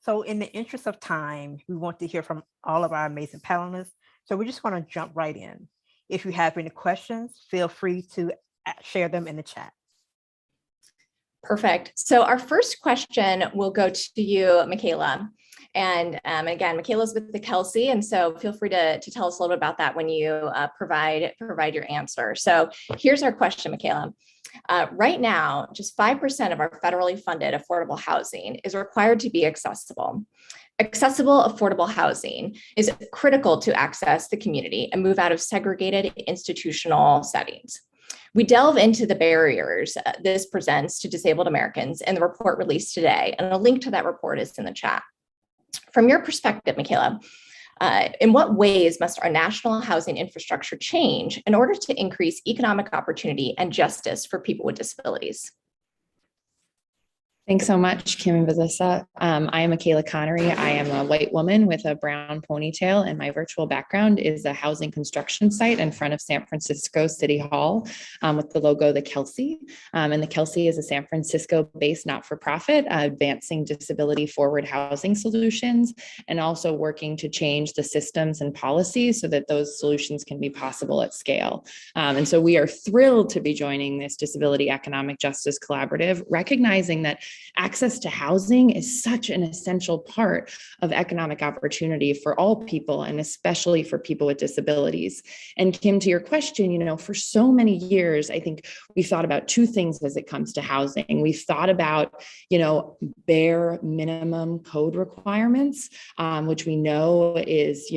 [SPEAKER 7] So in the interest of time, we want to hear from all of our amazing panelists. So we just want to jump right in. If you have any questions, feel free to share them in the chat.
[SPEAKER 8] Perfect. So our first question will go to you, Michaela. And again, Michaela's with the Kelsey, and so feel free to tell us a little bit about that when you provide your answer. So here's our question, Michaela. Right now, just 5% of our federally funded affordable housing is required to be accessible. Accessible, affordable housing is critical to access the community and move out of segregated institutional settings. We delve into the barriers this presents to disabled Americans in the report released today, and a link to that report is in the chat. From your perspective, Michaela, in what ways must our national housing infrastructure change in order to increase economic opportunity and justice for people with disabilities?
[SPEAKER 9] Thanks so much, Kim and Vilissa. I am Michaela Connery. I am a white woman with a brown ponytail, and my virtual background is a housing construction site in front of San Francisco City Hall with the logo, the Kelsey. And the Kelsey is a San Francisco-based not-for-profit advancing disability-forward housing solutions and also working to change the systems and policies so that those solutions can be possible at scale. And so we are thrilled to be joining this Disability Economic Justice Collaborative, recognizing that access to housing is such an essential part of economic opportunity for all people, and especially for people with disabilities. And Kim, to your question, for so many years, I think we've thought about two things as it comes to housing. We've thought about, bare minimum code requirements, which we know is,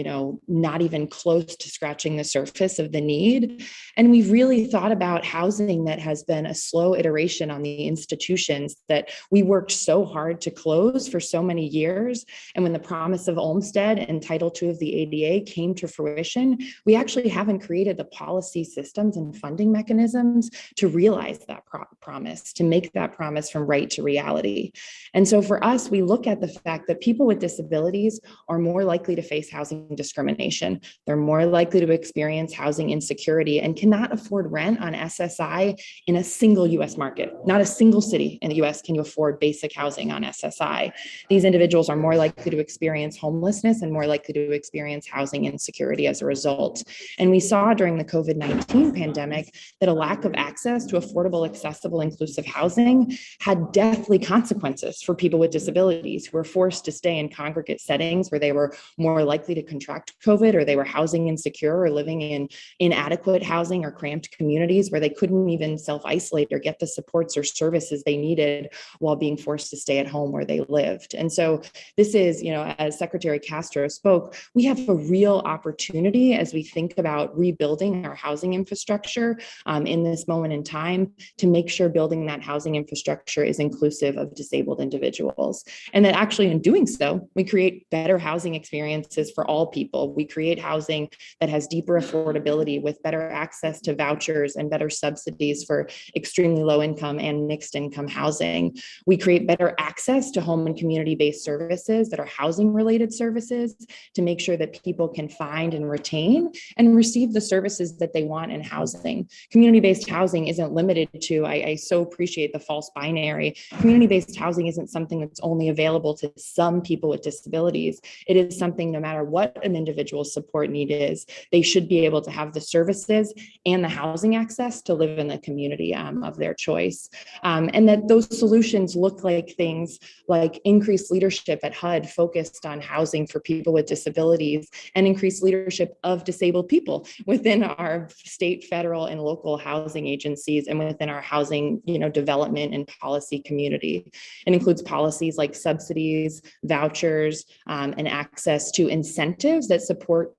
[SPEAKER 9] not even close to scratching the surface of the need. And we've really thought about housing that has been a slow iteration on the institutions that we worked so hard to close for so many years. And when the promise of Olmstead and Title II of the ADA came to fruition, we actually haven't created the policy systems and funding mechanisms to realize that promise, to make that promise from right to reality. And so for us, we look at the fact that people with disabilities are more likely to face housing discrimination. They're more likely to experience housing insecurity and cannot afford rent on SSI in a single US market. Not a single city in the US can you afford basic housing on SSI. These individuals are more likely to experience homelessness and more likely to experience housing insecurity as a result. And we saw during the COVID-19 pandemic that a lack of access to affordable, accessible, inclusive housing had deathly consequences for people with disabilities who were forced to stay in congregate settings where they were more likely to contract COVID, or they were housing insecure or living in inadequate housing or cramped communities where they couldn't even self-isolate or get the supports or services they needed while being forced to stay at home where they lived. And so this is, as Secretary Castro spoke, we have a real opportunity as we think about rebuilding our housing infrastructure in this moment in time to make sure building that housing infrastructure is inclusive of disabled individuals. And that actually in doing so, we create better housing experiences for all people. We create housing that has deeper affordability with better access to vouchers and better subsidies for extremely low income and mixed income housing. We create better access to home and community-based services that are housing-related services to make sure that people can find and retain and receive the services that they want in housing. Community-based housing isn't limited to, I so appreciate the false binary. Community-based housing isn't something that's only available to some people with disabilities. It is something, no matter what an individual's support need is, they should be able to have the services and the housing access to live in the community of their choice. And that those solutions look like things like increased leadership at HUD focused on housing for people with disabilities, and increased leadership of disabled people within our state, federal, and local housing agencies, and within our housing, development and policy community. It includes policies like subsidies, vouchers, and access to incentives that support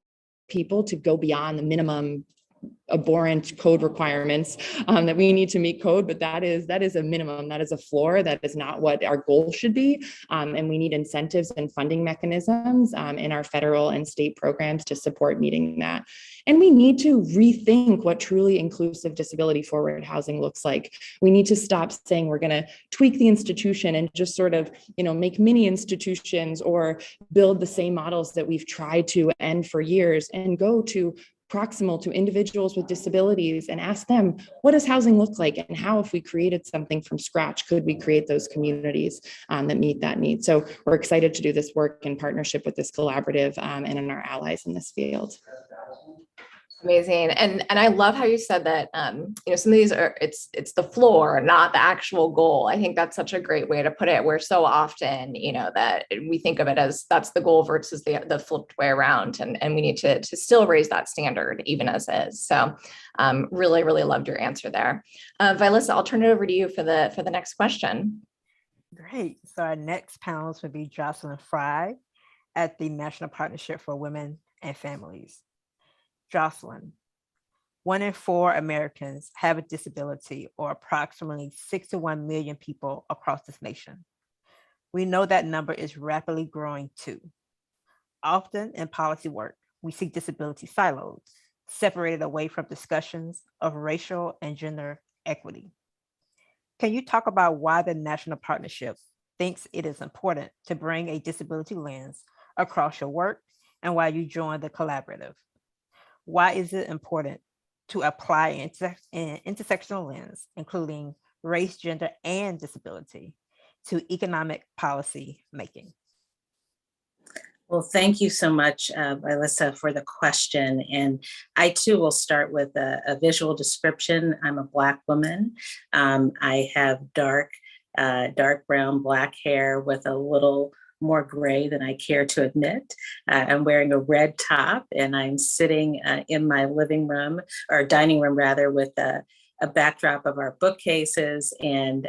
[SPEAKER 9] people to go beyond the minimum abhorrent code requirements that we need to meet code, but that is a minimum, that is a floor, that is not what our goal should be. And we need incentives and funding mechanisms in our federal and state programs to support meeting that. And we need to rethink what truly inclusive disability forward housing looks like. We need to stop saying we're going to tweak the institution and just sort of, make mini institutions or build the same models that we've tried to end for years, and go to proximal to individuals with disabilities and ask them, what does housing look like? And how, if we created something from scratch, could we create those communities that meet that need? So we're excited to do this work in partnership with this collaborative and in our allies in this field.
[SPEAKER 8] Amazing. And I love how you said that, some of these are, it's the floor, not the actual goal. I think that's such a great way to put it, where so often, that we think of it as that's the goal versus the flipped way around. And we need to still raise that standard even as is. So really, really loved your answer there. Vilissa, I'll turn it over to you for the next question.
[SPEAKER 7] Great. So our next panelist would be Jocelyn Fry at the National Partnership for Women and Families. Jocelyn, 1 in 4 Americans have a disability, or approximately 61 million people across this nation. We know that number is rapidly growing too. Often in policy work, we see disability silos, separated away from discussions of racial and gender equity. Can you talk about why the National Partnership thinks it is important to bring a disability lens across your work, and why you joined the collaborative? Why is it important to apply an intersectional lens, including race, gender, and disability, to economic policy making?
[SPEAKER 10] Well, thank you so much, Vilissa, for the question. And I too will start with a visual description. I'm a Black woman. I have dark brown, black hair with a little more gray than I care to admit. I'm wearing a red top, and I'm sitting in my living room, or dining room rather, with a backdrop of our bookcases, and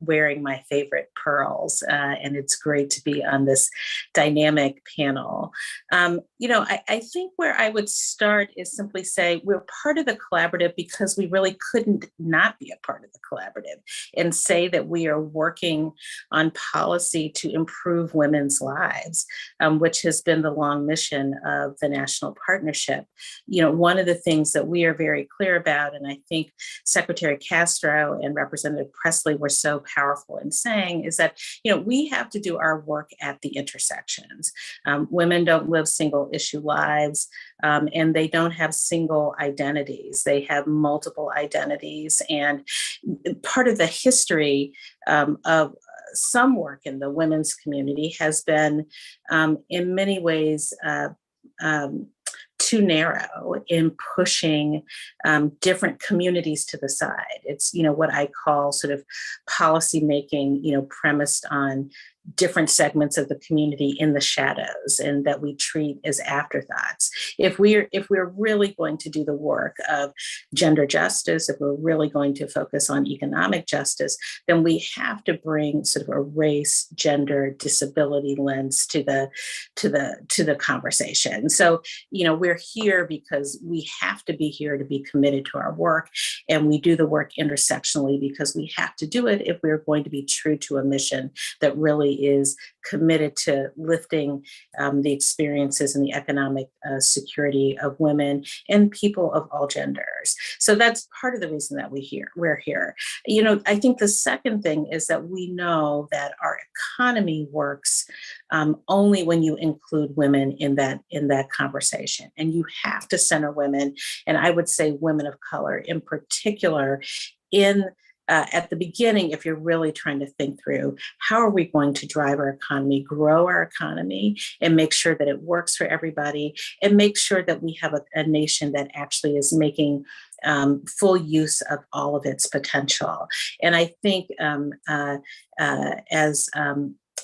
[SPEAKER 10] wearing my favorite pearls. And it's great to be on this dynamic panel. I think where I would start is simply say we're part of the collaborative because we really couldn't not be a part of the collaborative, and say that we are working on policy to improve women's lives, which has been the long mission of the National Partnership. One of the things that we are very clear about, and I think Secretary Castro and Representative Pressley were so powerful in saying, is that, we have to do our work at the intersections. Women don't live single issue lives, and they don't have single identities. They have multiple identities. And part of the history of some work in the women's community has been, in many ways, too narrow in pushing different communities to the side. It's, what I call sort of policy making, premised on different segments of the community in the shadows, and that we treat as afterthoughts. If we're really going to do the work of gender justice, if we're really going to focus on economic justice, then we have to bring sort of a race, gender, disability lens to the conversation. So, we're here because we have to be here to be committed to our work, and we do the work intersectionally because we have to do it if we're going to be true to a mission that really really is committed to lifting the experiences and the economic security of women and people of all genders. So that's part of the reason that we're here. You know, I think the second thing is that we know that our economy works only when you include women in that conversation, and you have to center women, and I would say women of color in particular, in at the beginning, if you're really trying to think through how are we going to drive our economy, grow our economy, and make sure that it works for everybody, and make sure that we have a nation that actually is making full use of all of its potential. And I think as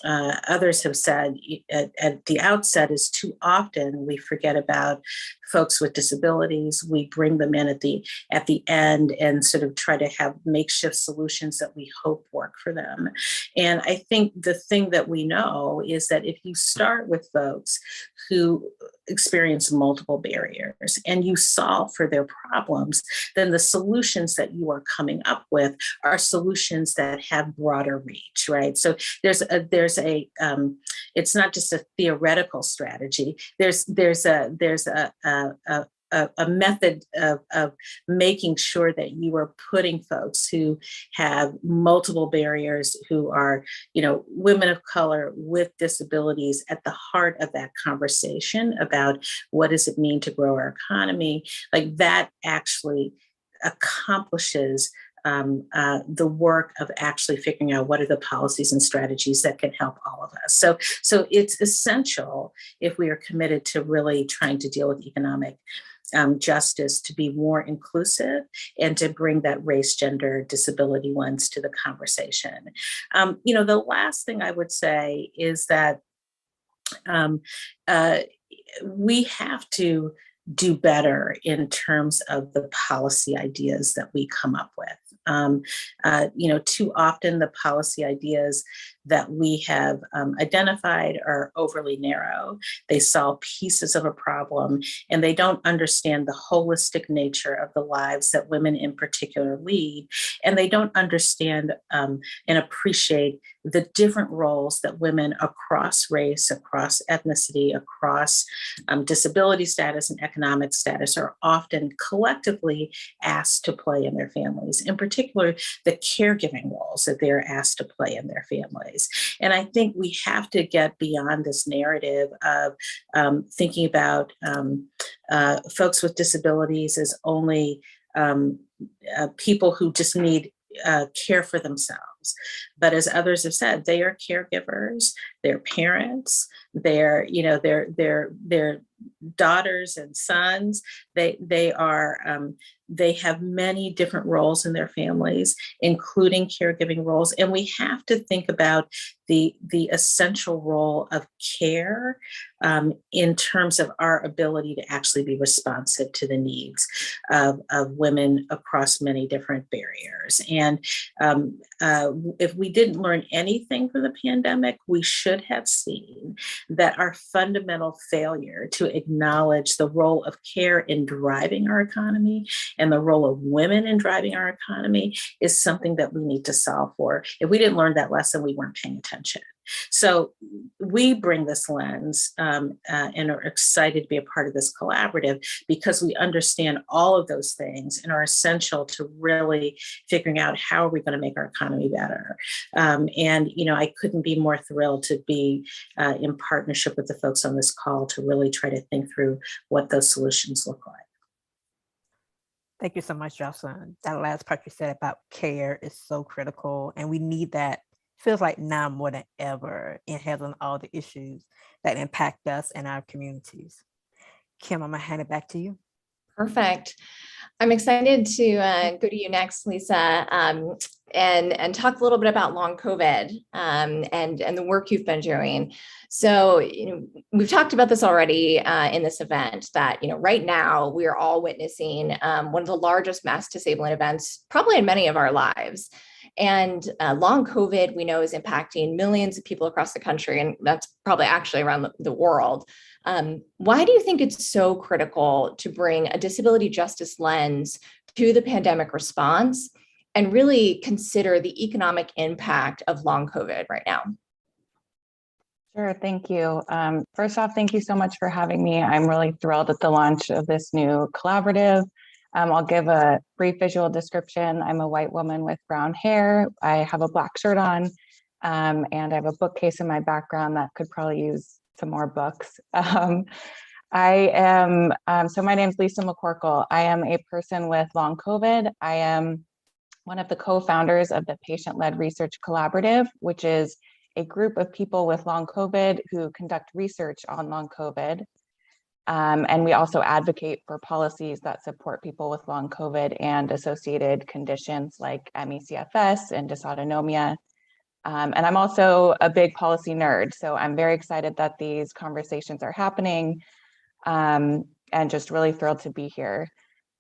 [SPEAKER 10] others have said at the outset, is too often we forget about folks with disabilities. We bring them in at the end and sort of try to have makeshift solutions that we hope work for them. And I think the thing that we know is that if you start with folks who experience multiple barriers and you solve for their problems, then the solutions that you are coming up with are solutions that have broader reach, right? So there's a it's not just a theoretical strategy. There's a method of making sure that you are putting folks who have multiple barriers, who are, you know, women of color with disabilities at the heart of that conversation about what does it mean to grow our economy. Like that actually accomplishes the work of actually figuring out what are the policies and strategies that can help all of us. So it's essential, if we are committed to really trying to deal with economic justice, to be more inclusive and to bring that race, gender, disability lens to the conversation. You know, the last thing I would say is that we have to do better in terms of the policy ideas that we come up with. You know, too often the policy ideas that we have identified are overly narrow. They solve pieces of a problem, and they don't understand the holistic nature of the lives that women in particular lead. And they don't understand and appreciate the different roles that women across race, across ethnicity, across disability status and economic status are often collectively asked to play in their families, in particular, the caregiving roles that they're asked to play in their families. And I think we have to get beyond this narrative of thinking about folks with disabilities as only people who just need care for themselves. But as others have said, they are caregivers, they're parents, they're, you know, they're daughters and sons. They have many different roles in their families, including caregiving roles. And we have to think about the essential role of care in terms of our ability to actually be responsive to the needs of women across many different barriers. And if we didn't learn anything from the pandemic, we should have seen that our fundamental failure to acknowledge the role of care in driving our economy and the role of women in driving our economy is something that we need to solve for. If we didn't learn that lesson, we weren't paying attention. So we bring this lens and are excited to be a part of this collaborative because we understand all of those things and are essential to really figuring out how are we going to make our economy better. And, you know, I couldn't be more thrilled to be in partnership with the folks on this call to really try to think through what those solutions look like.
[SPEAKER 7] Thank you so much, Jocelyn. That last part you said about care is so critical, and we need that. Feels like now more than ever in handling all the issues that impact us and our communities. Kim, I'm gonna hand it back to you.
[SPEAKER 8] Perfect. I'm excited to go to you next, Lisa, and talk a little bit about long COVID and the work you've been doing. So, you know, we've talked about this already in this event that, you know, right now we are all witnessing one of the largest mass disabling events probably in many of our lives. And long COVID, we know, is impacting millions of people across the country, and that's probably actually around the world. Why do you think it's so critical to bring a disability justice lens to the pandemic response and really consider the economic impact of long COVID right now?
[SPEAKER 11] Sure, thank you. First off, thank you so much for having me. I'm really thrilled at the launch of this new collaborative. I'll give a brief visual description. I'm a white woman with brown hair. I have a black shirt on, and I have a bookcase in my background that could probably use some more books. I am, so my name is Lisa McCorkle. I am a person with long COVID. I am one of the co-founders of the Patient-Led Research Collaborative, which is a group of people with long COVID who conduct research on long COVID. And we also advocate for policies that support people with long COVID and associated conditions like ME/CFS and dysautonomia. And I'm also a big policy nerd, so I'm very excited that these conversations are happening, and just really thrilled to be here.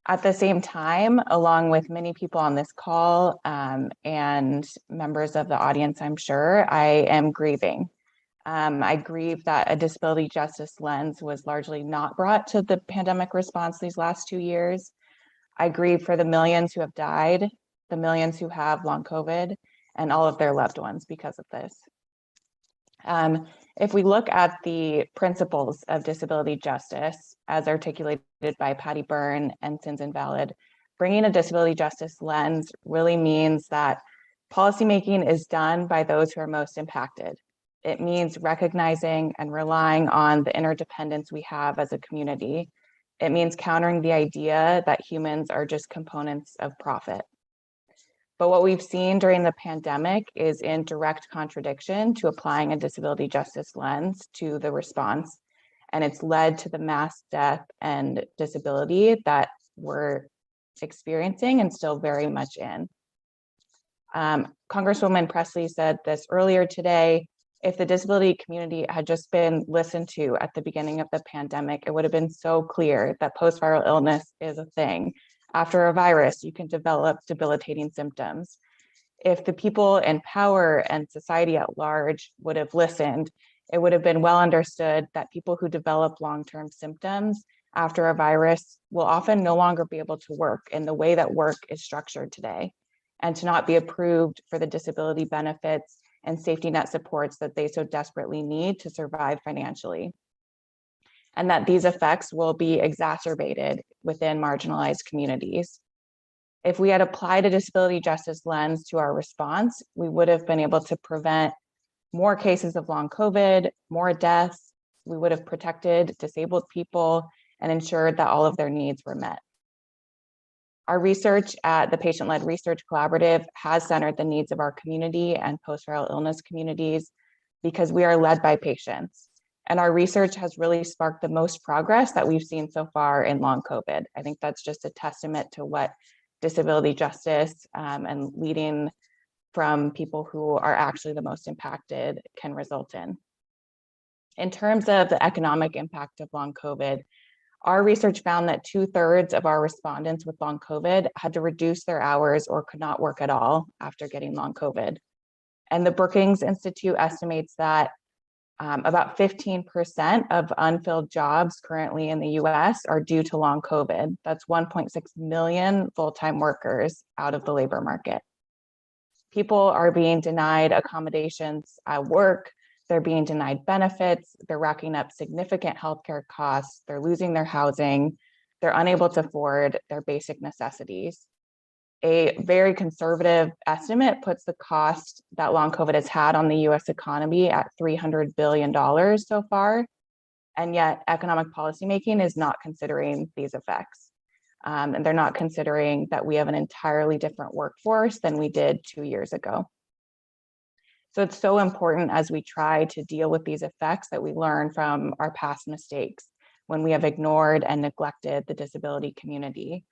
[SPEAKER 11] At the same time, along with many people on this call and members of the audience, I'm sure, I am grieving. I grieve that a disability justice lens was largely not brought to the pandemic response these last 2 years. I grieve for the millions who have died, the millions who have long COVID, and all of their loved ones because of this. If we look at the principles of disability justice as articulated by Patty Byrne and Sins Invalid, bringing a disability justice lens really means that policymaking is done by those who are most impacted. It means recognizing and relying on the interdependence we have as a community. It means countering the idea that humans are just components of profit. But what we've seen during the pandemic is in direct contradiction to applying a disability justice lens to the response. And it's led to the mass death and disability that we're experiencing and still very much in. Congresswoman Pressley said this earlier today. If the disability community had just been listened to at the beginning of the pandemic, it would have been so clear that post-viral illness is a thing. After a virus, you can develop debilitating symptoms. If the people in power and society at large would have listened, it would have been well understood that people who develop long-term symptoms after a virus will often no longer be able to work in the way that work is structured today, and to not be approved for the disability benefits and safety net supports that they so desperately need to survive financially. And that these effects will be exacerbated within marginalized communities. If we had applied a disability justice lens to our response, we would have been able to prevent more cases of long COVID, more deaths. We would have protected disabled people and ensured that all of their needs were met. Our research at the Patient-Led Research Collaborative has centered the needs of our community and post-viral illness communities because we are led by patients. And our research has really sparked the most progress that we've seen so far in long COVID. I think that's just a testament to what disability justice and leading from people who are actually the most impacted can result in. In terms of the economic impact of long COVID, our research found that 2/3 of our respondents with long COVID had to reduce their hours or could not work at all after getting long COVID. And the Brookings Institute estimates that about 15% of unfilled jobs currently in the US are due to long COVID. That's 1.6 million full-time workers out of the labor market. People are being denied accommodations at work. They're being denied benefits. They're racking up significant healthcare costs. They're losing their housing. They're unable to afford their basic necessities. A very conservative estimate puts the cost that long COVID has had on the US economy at $300 billion so far. And yet economic policymaking is not considering these effects. And they're not considering that we have an entirely different workforce than we did 2 years ago. So it's so important as we try to deal with these effects that we learn from our past mistakes when we have ignored and neglected the disability community.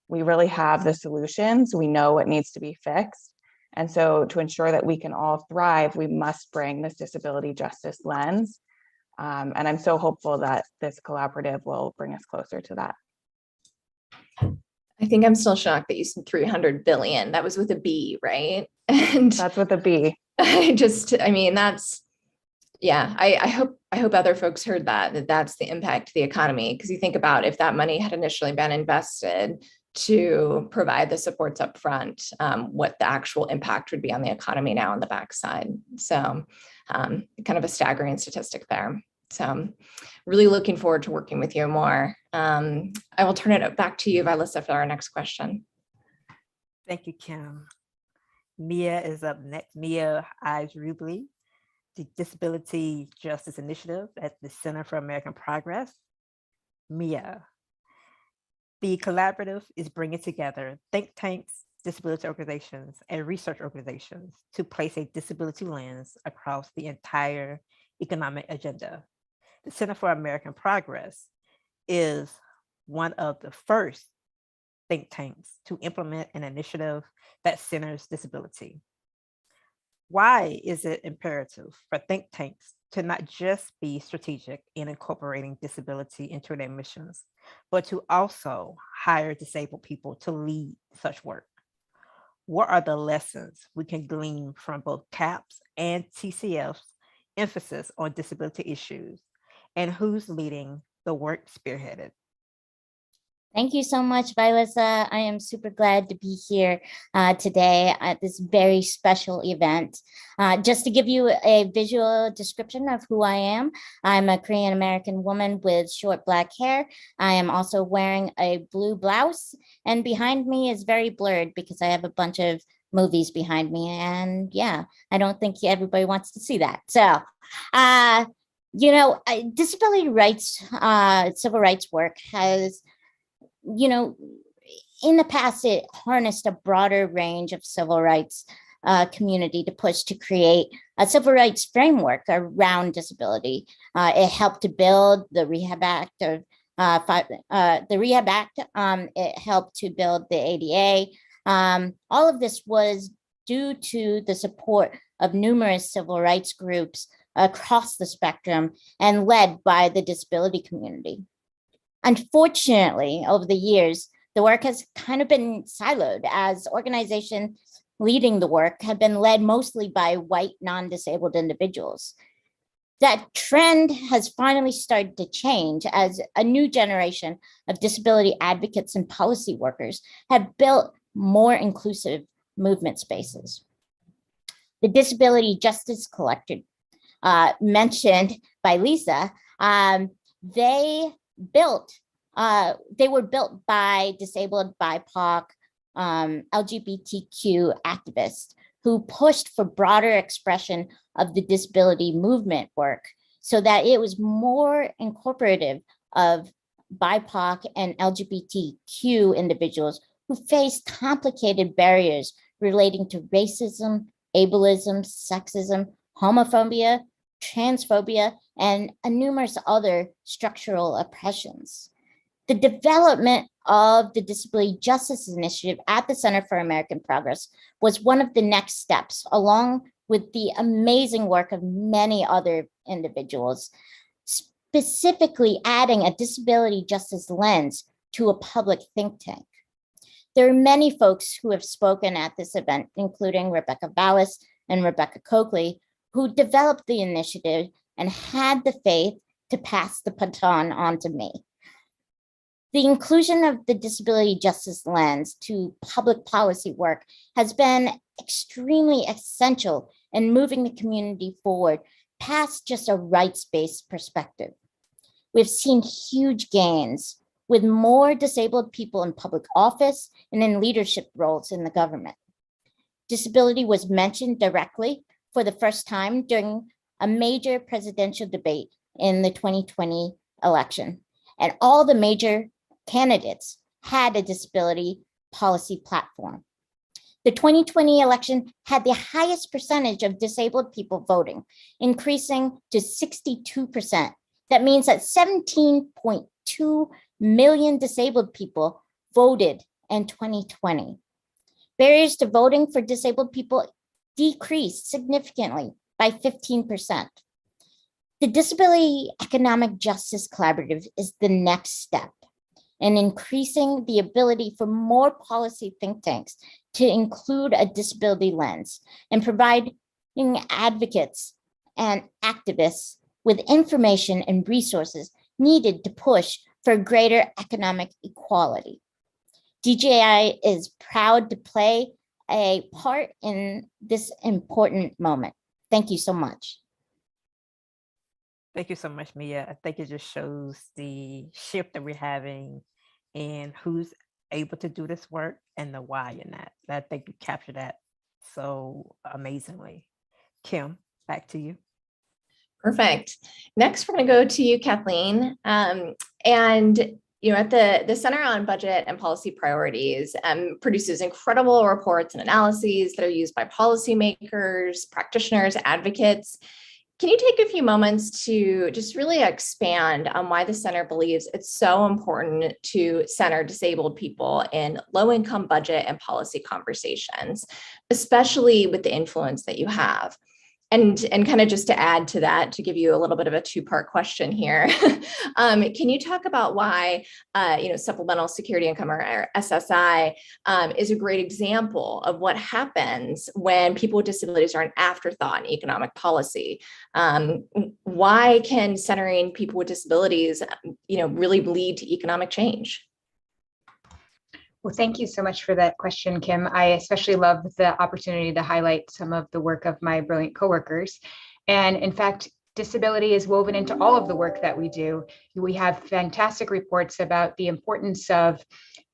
[SPEAKER 11] We really have the solutions. We know what needs to be fixed. And so to ensure that we can all thrive, we must bring this disability justice lens. And I'm so hopeful that this collaborative will bring us closer to that.
[SPEAKER 8] I think I'm still shocked that you said 300 billion. That was with a B, right? And
[SPEAKER 11] that's with a B.
[SPEAKER 8] I mean, that's, yeah, I hope other folks heard that's the impact to the economy. Because you think about if that money had initially been invested to provide the supports up front, what the actual impact would be on the economy now on the backside. So kind of a staggering statistic there. So really looking forward to working with you more. I will turn it back to you, Vilissa, for our next question.
[SPEAKER 7] Thank you, Kim. Mia is up next. Mia Ives Rubley, the Disability Justice Initiative at the Center for American Progress. Mia, the collaborative is bringing together think tanks, disability organizations, and research organizations to place a disability lens across the entire economic agenda. The Center for American Progress is one of the first think tanks to implement an initiative that centers disability. Why is it imperative for think tanks to not just be strategic in incorporating disability into their missions, but to also hire disabled people to lead such work? What are the lessons we can glean from both CAPS and TCF's emphasis on disability issues, and who's leading the work spearheaded?
[SPEAKER 12] Thank you so much, Vilissa. I am super glad to be here today at this very special event. Just to give you a visual description of who I am, I'm a Korean American woman with short black hair. I am also wearing a blue blouse, and behind me is very blurred because I have a bunch of movies behind me. And yeah, I don't think everybody wants to see that. So, disability rights, civil rights work has, in the past, it harnessed a broader range of civil rights community to push to create a civil rights framework around disability. It helped to build the Rehab Act of it helped to build the ADA. All of this was due to the support of numerous civil rights groups across the spectrum and led by the disability community. Unfortunately, over the years, the work has kind of been siloed as organizations leading the work have been led mostly by white non-disabled individuals. That trend has finally started to change as a new generation of disability advocates and policy workers have built more inclusive movement spaces. The Disability Justice Collective mentioned by Lisa, they were built by disabled BIPOC LGBTQ activists who pushed for broader expression of the disability movement work so that it was more incorporative of BIPOC and LGBTQ individuals who face complicated barriers relating to racism, ableism, sexism, homophobia, transphobia, and numerous other structural oppressions. The development of the Disability Justice Initiative at the Center for American Progress was one of the next steps, along with the amazing work of many other individuals, specifically adding a disability justice lens to a public think tank. There are many folks who have spoken at this event, including Rebecca Vallis and Rebecca Coakley, who developed the initiative and had the faith to pass the baton on to me. The inclusion of the disability justice lens to public policy work has been extremely essential in moving the community forward past just a rights-based perspective. We've seen huge gains with more disabled people in public office and in leadership roles in the government. Disability was mentioned directly for the first time during a major presidential debate in the 2020 election, and all the major candidates had a disability policy platform. The 2020 election had the highest percentage of disabled people voting, increasing to 62%. That means that 17.2 million disabled people voted in 2020. Barriers to voting for disabled people decreased significantly by 15%. The Disability Economic Justice Collaborative is the next step in increasing the ability for more policy think tanks to include a disability lens and providing advocates and activists with information and resources needed to push for greater economic equality. DJI is proud to play a part in this important moment. Thank you so much.
[SPEAKER 7] Thank you so much, Mia. I think it just shows the shift that we're having in who's able to do this work and the why in that. I think you captured that so amazingly. Kim, back to you.
[SPEAKER 8] Perfect. Next, we're going to go to you, Kathleen. And at the Center on Budget and Policy Priorities produces incredible reports and analyses that are used by policymakers, practitioners, advocates. Can you take a few moments to just really expand on why the center believes it's so important to center disabled people in low-income budget and policy conversations, especially with the influence that you have? And kind of just to add to that, to give you a little bit of a two-part question here, can you talk about why, supplemental security income, or SSI, is a great example of what happens when people with disabilities are an afterthought in economic policy? Why can centering people with disabilities, really lead to economic change?
[SPEAKER 13] Well, thank you so much for that question, Kim. I especially love the opportunity to highlight some of the work of my brilliant coworkers. And in fact, disability is woven into all of the work that we do. We have fantastic reports about the importance of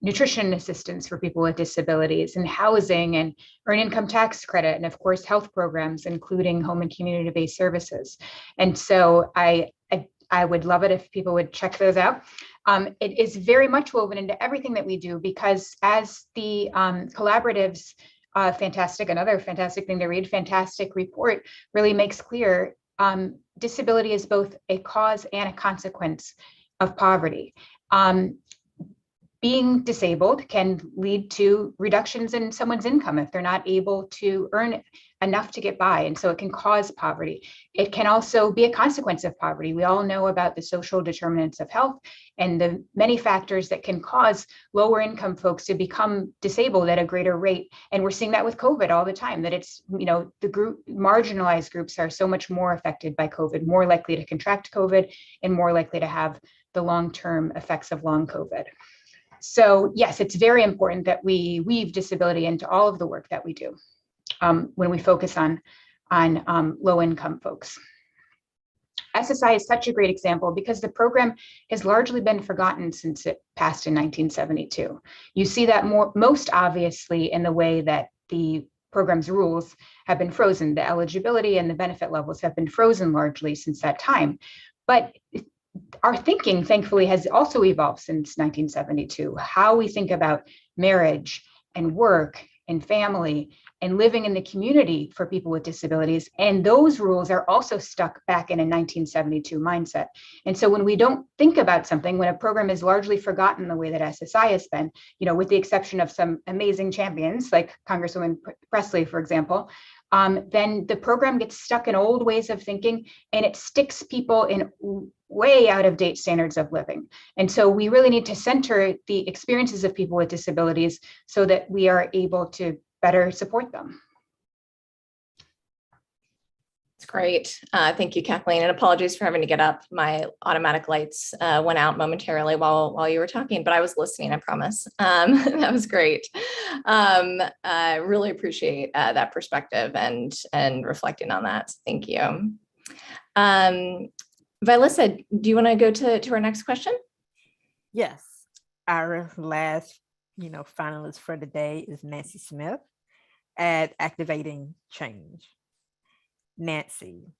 [SPEAKER 13] nutrition assistance for people with disabilities, and housing, and earned income tax credit, and of course, health programs, including home and community-based services. And so I would love it if people would check those out. It is very much woven into everything that we do, because as the collaboratives, another fantastic thing to read, fantastic report really makes clear, disability is both a cause and a consequence of poverty. Being disabled can lead to reductions in someone's income if they're not able to earn enough to get by. And so it can cause poverty. It can also be a consequence of poverty. We all know about the social determinants of health and the many factors that can cause lower income folks to become disabled at a greater rate. And we're seeing that with COVID all the time, that it's, marginalized groups are so much more affected by COVID, more likely to contract COVID, and more likely to have the long-term effects of long COVID. So yes, it's very important that we weave disability into all of the work that we do when we focus on low-income folks. SSI is such a great example because the program has largely been forgotten since it passed in 1972. You see that most obviously in the way that the program's rules have been frozen. The eligibility and the benefit levels have been frozen largely since that time. But our thinking, thankfully, has also evolved since 1972. How we think about marriage and work and family and living in the community for people with disabilities. And those rules are also stuck back in a 1972 mindset. And so when we don't think about something, when a program is largely forgotten the way that SSI has been, with the exception of some amazing champions like Congresswoman Pressley, for example, then the program gets stuck in old ways of thinking, and it sticks people in way out of date standards of living. And so we really need to center the experiences of people with disabilities so that we are able to better support them.
[SPEAKER 8] It's great. Thank you, Kathleen. And apologies for having to get up. My automatic lights went out momentarily while you were talking, but I was listening, I promise. That was great. I really appreciate that perspective and reflecting on that. Thank you. Vilissa, do you want to go to our next question?
[SPEAKER 7] Yes. Our last, finalist for the day is Nancy Smith at Activating Change. Nancy,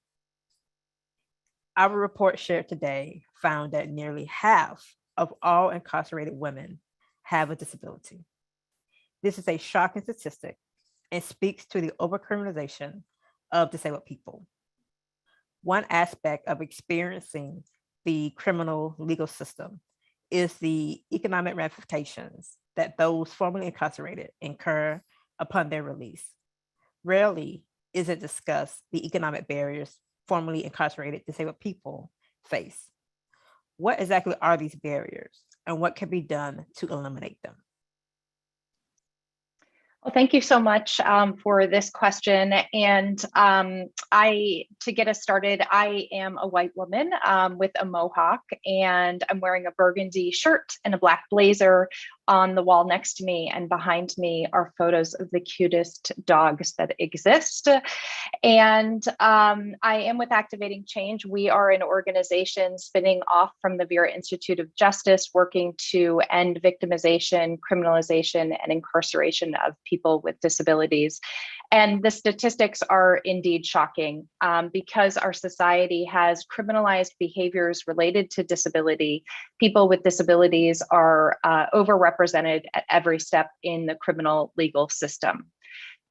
[SPEAKER 7] our report shared today found that nearly half of all incarcerated women have a disability. This is a shocking statistic and speaks to the overcriminalization of disabled people. One aspect of experiencing the criminal legal system is the economic ramifications that those formerly incarcerated incur upon their release. Rarely is it discussed the economic barriers formerly incarcerated disabled people face. What exactly are these barriers, and what can be done to eliminate them?
[SPEAKER 14] Well, thank you so much for this question. And to get us started, I am a white woman with a mohawk, and I'm wearing a burgundy shirt and a black blazer. On the wall next to me and behind me are photos of the cutest dogs that exist. And I am with Activating Change. We are an organization spinning off from the Vera Institute of Justice, working to end victimization, criminalization, and incarceration of people with disabilities. And the statistics are indeed shocking because our society has criminalized behaviors related to disability. People with disabilities are overrepresented at every step in the criminal legal system.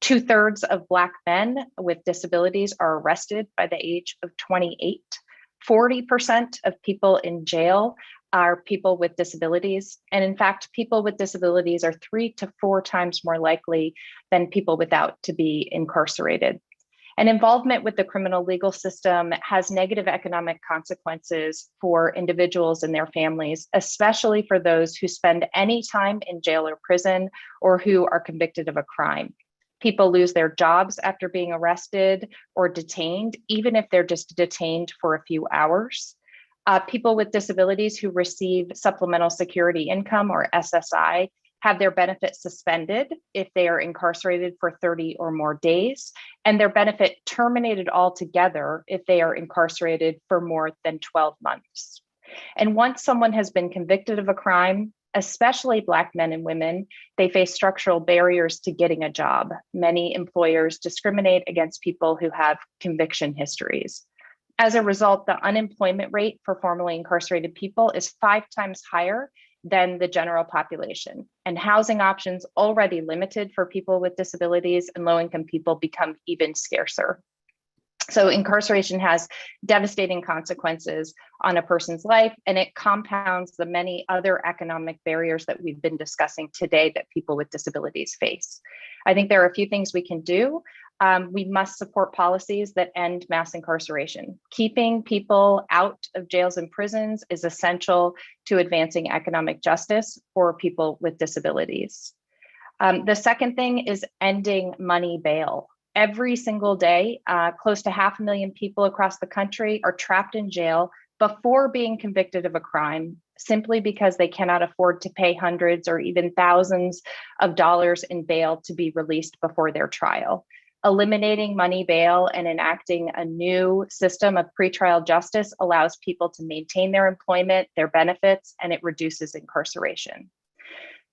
[SPEAKER 14] 2/3 of Black men with disabilities are arrested by the age of 28. 40% of people in jail are people with disabilities. And in fact, people with disabilities are 3 to 4 times more likely than people without to be incarcerated. And involvement with the criminal legal system has negative economic consequences for individuals and their families, especially for those who spend any time in jail or prison or who are convicted of a crime. People lose their jobs after being arrested or detained, even if they're just detained for a few hours. People with disabilities who receive supplemental security income or SSI have their benefits suspended if they are incarcerated for 30 or more days, and their benefit terminated altogether if they are incarcerated for more than 12 months. And once someone has been convicted of a crime, especially Black men and women, they face structural barriers to getting a job. Many employers discriminate against people who have conviction histories. As a result, the unemployment rate for formerly incarcerated people is 5 times higher than the general population. And housing options already limited for people with disabilities and low-income people become even scarcer. So incarceration has devastating consequences on a person's life, and it compounds the many other economic barriers that we've been discussing today that people with disabilities face. I think there are a few things we can do. We must support policies that end mass incarceration. Keeping people out of jails and prisons is essential to advancing economic justice for people with disabilities. The second thing is ending money bail. Every single day, close to 500,000 people across the country are trapped in jail before being convicted of a crime, simply because they cannot afford to pay hundreds or even thousands of dollars in bail to be released before their trial. Eliminating money bail and enacting a new system of pretrial justice allows people to maintain their employment, their benefits, and it reduces incarceration.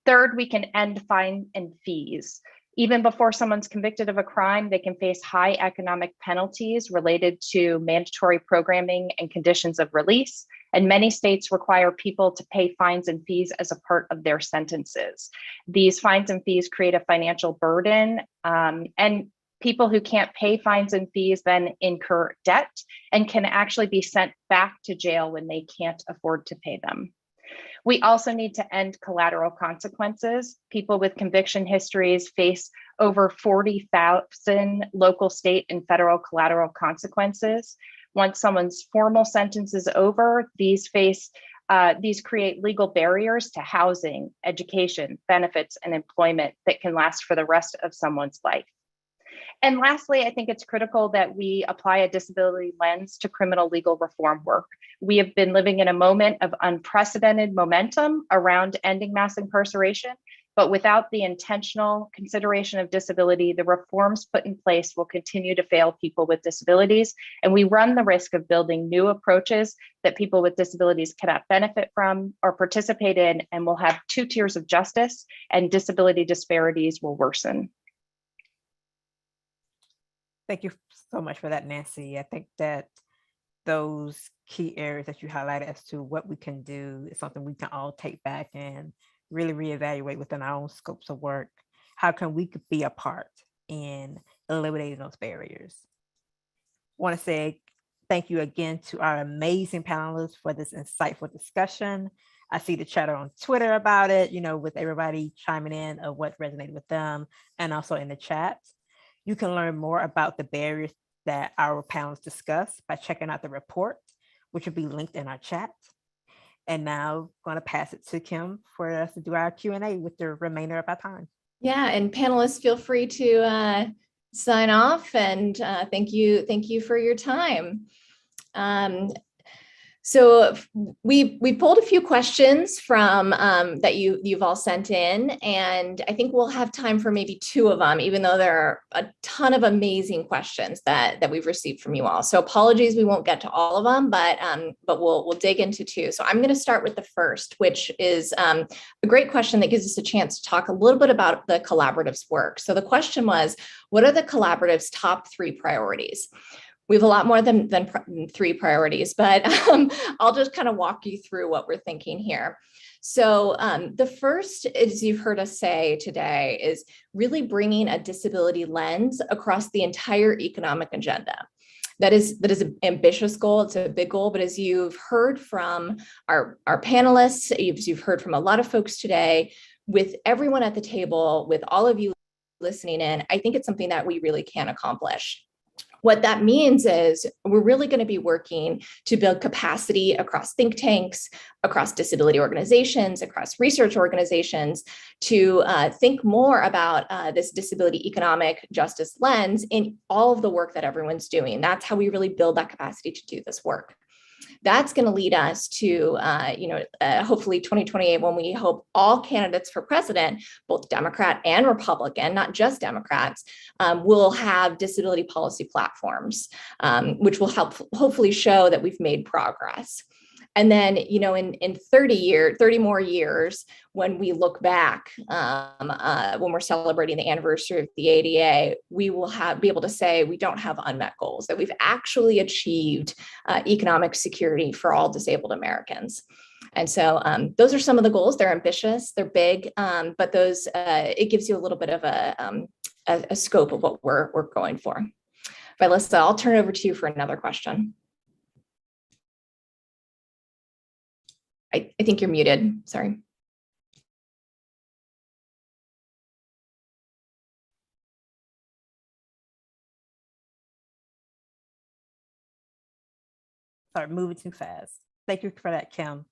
[SPEAKER 14] Third, we can end fines and fees. Even before someone's convicted of a crime, they can face high economic penalties related to mandatory programming and conditions of release. And many states require people to pay fines and fees as a part of their sentences. These fines and fees create a financial burden, and people who can't pay fines and fees then incur debt and can actually be sent back to jail when they can't afford to pay them. We also need to end collateral consequences. People with conviction histories face over 40,000 local, state, and federal collateral consequences. Once someone's formal sentence is over, these create legal barriers to housing, education, benefits, and employment that can last for the rest of someone's life. And lastly, I think it's critical that we apply a disability lens to criminal legal reform work. We have been living in a moment of unprecedented momentum around ending mass incarceration, but without the intentional consideration of disability, the reforms put in place will continue to fail people with disabilities. And we run the risk of building new approaches that people with disabilities cannot benefit from or participate in, and will have 2 tiers of justice, and disability disparities will worsen.
[SPEAKER 7] Thank you so much for that, Nancy. I think that those key areas that you highlighted as to what we can do is something we can all take back and really reevaluate within our own scopes of work. How can we be a part in eliminating those barriers? I want to say thank you again to our amazing panelists for this insightful discussion. I see the chatter on Twitter about it, with everybody chiming in of what resonated with them, and also in the chat. You can learn more about the barriers that our panelists discuss by checking out the report, which will be linked in our chat. And now I'm going to pass it to Kim for us to do our Q&A with the remainder of our time.
[SPEAKER 8] Yeah, and panelists, feel free to sign off, and thank you for your time. So we pulled a few questions from that you've all sent in, and I think we'll have time for maybe 2 of them, even though there are a ton of amazing questions that we've received from you all. So apologies, we won't get to all of them, but we'll dig into 2. So I'm going to start with the first, which is a great question that gives us a chance to talk a little bit about the collaborative's work. So the question was, what are the collaborative's top 3 priorities? We have a lot more than 3 priorities, but I'll just kind of walk you through what we're thinking here. So the first, as you've heard us say today, is really bringing a disability lens across the entire economic agenda. That is an ambitious goal. It's a big goal, but as you've heard from our panelists, you've heard from a lot of folks today, with everyone at the table, with all of you listening in, I think it's something that we really can accomplish. What that means is we're really going to be working to build capacity across think tanks, across disability organizations, across research organizations, to think more about this disability economic justice lens in all of the work that everyone's doing. That's how we really build that capacity to do this work. That's going to lead us to, hopefully 2028, when we hope all candidates for president, both Democrat and Republican, not just Democrats, will have disability policy platforms, which will help hopefully show that we've made progress. And then, in 30 more years, when we look back, when we're celebrating the anniversary of the ADA, we will be able to say we don't have unmet goals, that we've actually achieved economic security for all disabled Americans. And so those are some of the goals. They're ambitious, they're big, but those it gives you a little bit of a scope of what we're going for. Alyssa, I'll turn it over to you for another question. I think you're muted, sorry.
[SPEAKER 7] Sorry, moving too fast. Thank you for that, Kim.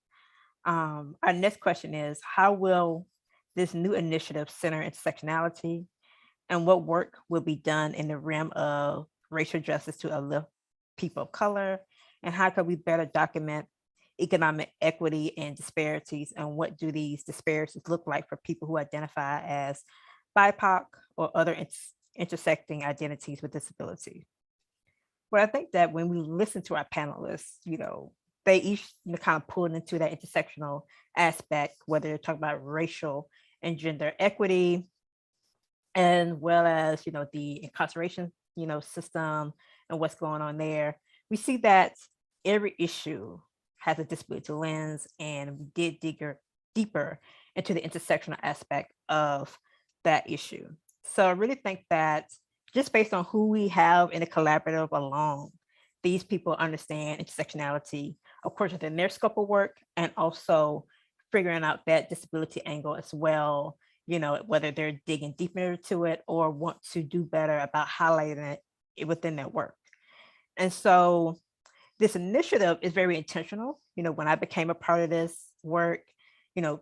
[SPEAKER 7] Our next question is, how will this new initiative center intersectionality, and what work will be done in the realm of racial justice to uplift people of color, and how can we better document economic equity and disparities, and what do these disparities look like for people who identify as BIPOC or other intersecting identities with disability? Well, I think that when we listen to our panelists, they each kind of pull into that intersectional aspect, whether they're talking about racial and gender equity, and well as the incarceration system and what's going on there. We see that every issue has a disability lens, and we did dig deeper into the intersectional aspect of that issue. So I really think that just based on who we have in the collaborative alone, these people understand intersectionality, of course, within their scope of work, and also figuring out that disability angle as well, whether they're digging deeper into it or want to do better about highlighting it within their work. And so this initiative is very intentional. When I became a part of this work,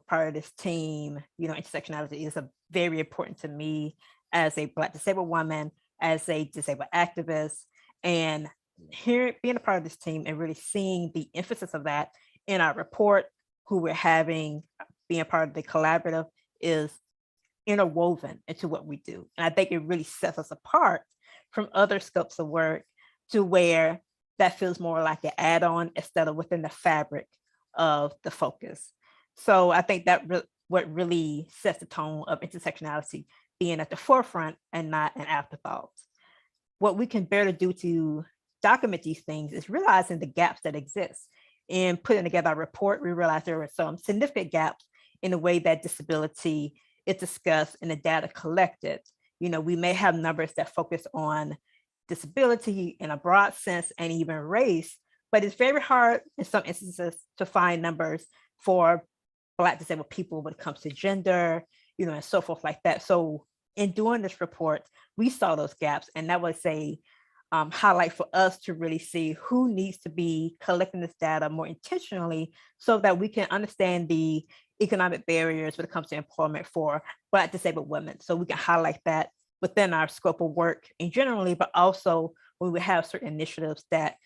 [SPEAKER 7] part of this team, intersectionality is very important to me as a Black disabled woman, as a disabled activist, and being a part of this team and really seeing the emphasis of that in our report, who we're having, being a part of the collaborative, is interwoven into what we do. And I think it really sets us apart from other scopes of work, to where that feels more like an add-on instead of within the fabric of the focus. So I think that what really sets the tone of intersectionality being at the forefront and not an afterthought. What we can better do to document these things is realizing the gaps that exist. In putting together a report, we realized there were some significant gaps in the way that disability is discussed and the data collected. We may have numbers that focus on disability in a broad sense and even race, but it's very hard in some instances to find numbers for Black disabled people when it comes to gender, and so forth like that. So in doing this report, we saw those gaps, and that was a highlight for us to really see who needs to be collecting this data more intentionally so that we can understand the economic barriers when it comes to employment for Black disabled women. So we can highlight that within our scope of work in generally, but also when we have certain initiatives that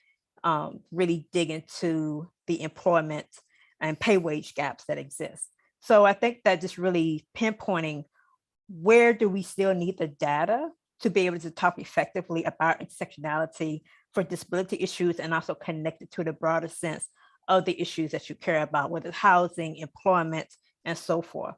[SPEAKER 7] really dig into the employment and pay wage gaps that exist. So I think that just really pinpointing where do we still need the data to be able to talk effectively about intersectionality for disability issues and also connect it to the broader sense of the issues that you care about, whether it's housing, employment, and so forth.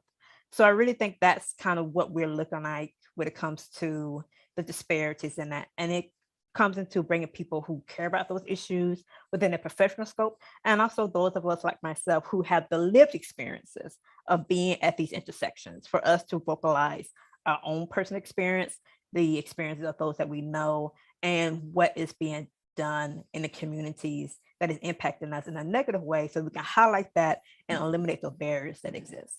[SPEAKER 7] So I really think that's kind of what we're looking like when it comes to the disparities in that. And it comes into bringing people who care about those issues within a professional scope, and also those of us like myself who have the lived experiences of being at these intersections, for us to vocalize our own personal experience, the experiences of those that we know, and what is being done in the communities that is impacting us in a negative way, so we can highlight that and eliminate those barriers that exist.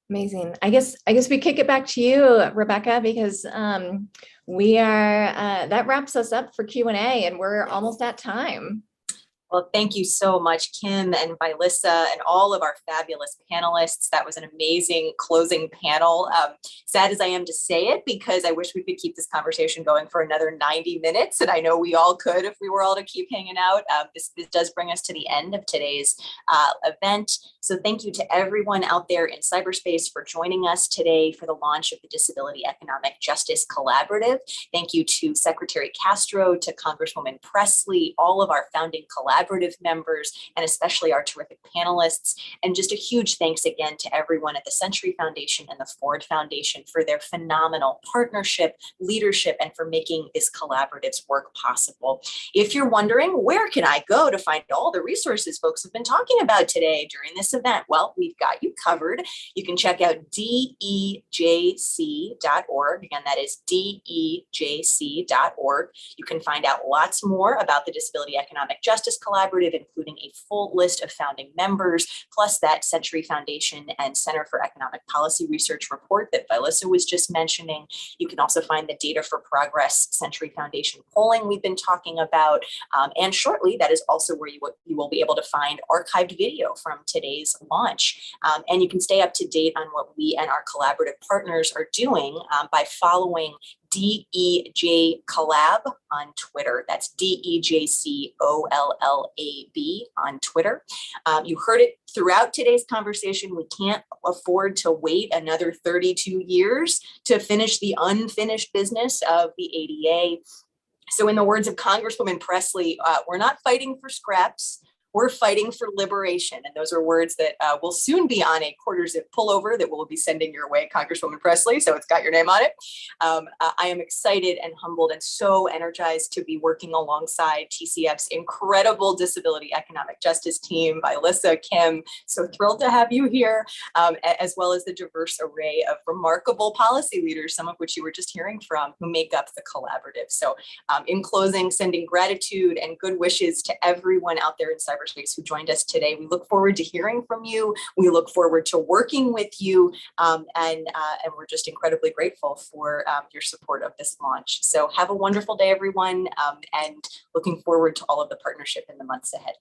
[SPEAKER 8] Amazing. I guess we kick it back to you, Rebecca, because we are that wraps us up for Q&A, and we're almost at time.
[SPEAKER 1] Well, thank you so much, Kim and Vilissa, and all of our fabulous panelists. That was an amazing closing panel. Sad as I am to say it, because I wish we could keep this conversation going for another 90 minutes, and I know we all could if we were all to keep hanging out. This does bring us to the end of today's event. So thank you to everyone out there in cyberspace for joining us today for the launch of the Disability Economic Justice Collaborative. Thank you to Secretary Castro, to Congresswoman Pressley, all of our founding collaborative members, and especially our terrific panelists. And just a huge thanks again to everyone at the Century Foundation and the Ford Foundation for their phenomenal partnership, leadership, and for making this collaborative's work possible. If you're wondering, where can I go to find all the resources folks have been talking about today during this event? Well, we've got you covered. You can check out dejc.org. Again, that is dejc.org. You can find out lots more about the Disability Economic Justice Collaborative, including a full list of founding members, plus that Century Foundation and Center for Economic Policy Research report that Vilissa was just mentioning. You can also find the Data for Progress Century Foundation polling we've been talking about. And shortly, that is also where you will be able to find archived video from today's launch. And you can stay up to date on what we and our collaborative partners are doing by following DEJ Collab on Twitter. That's DEJCOLLAB on Twitter. You heard it throughout today's conversation. We can't afford to wait another 32 years to finish the unfinished business of the ADA. So in the words of Congresswoman Pressley, we're not fighting for scraps. We're fighting for liberation. And those are words that will soon be on a quarter zip pullover that we'll be sending your way, Congresswoman Pressley. So it's got your name on it. I am excited and humbled and so energized to be working alongside TCF's incredible disability economic justice team, Vilissa, Kim. So thrilled to have you here, as well as the diverse array of remarkable policy leaders, some of which you were just hearing from, who make up the collaborative. So in closing, sending gratitude and good wishes to everyone out there in cyberspace who joined us today. We look forward to hearing from you. We look forward to working with you, and we're just incredibly grateful for your support of this launch. So have a wonderful day, everyone, and looking forward to all of the partnership in the months ahead.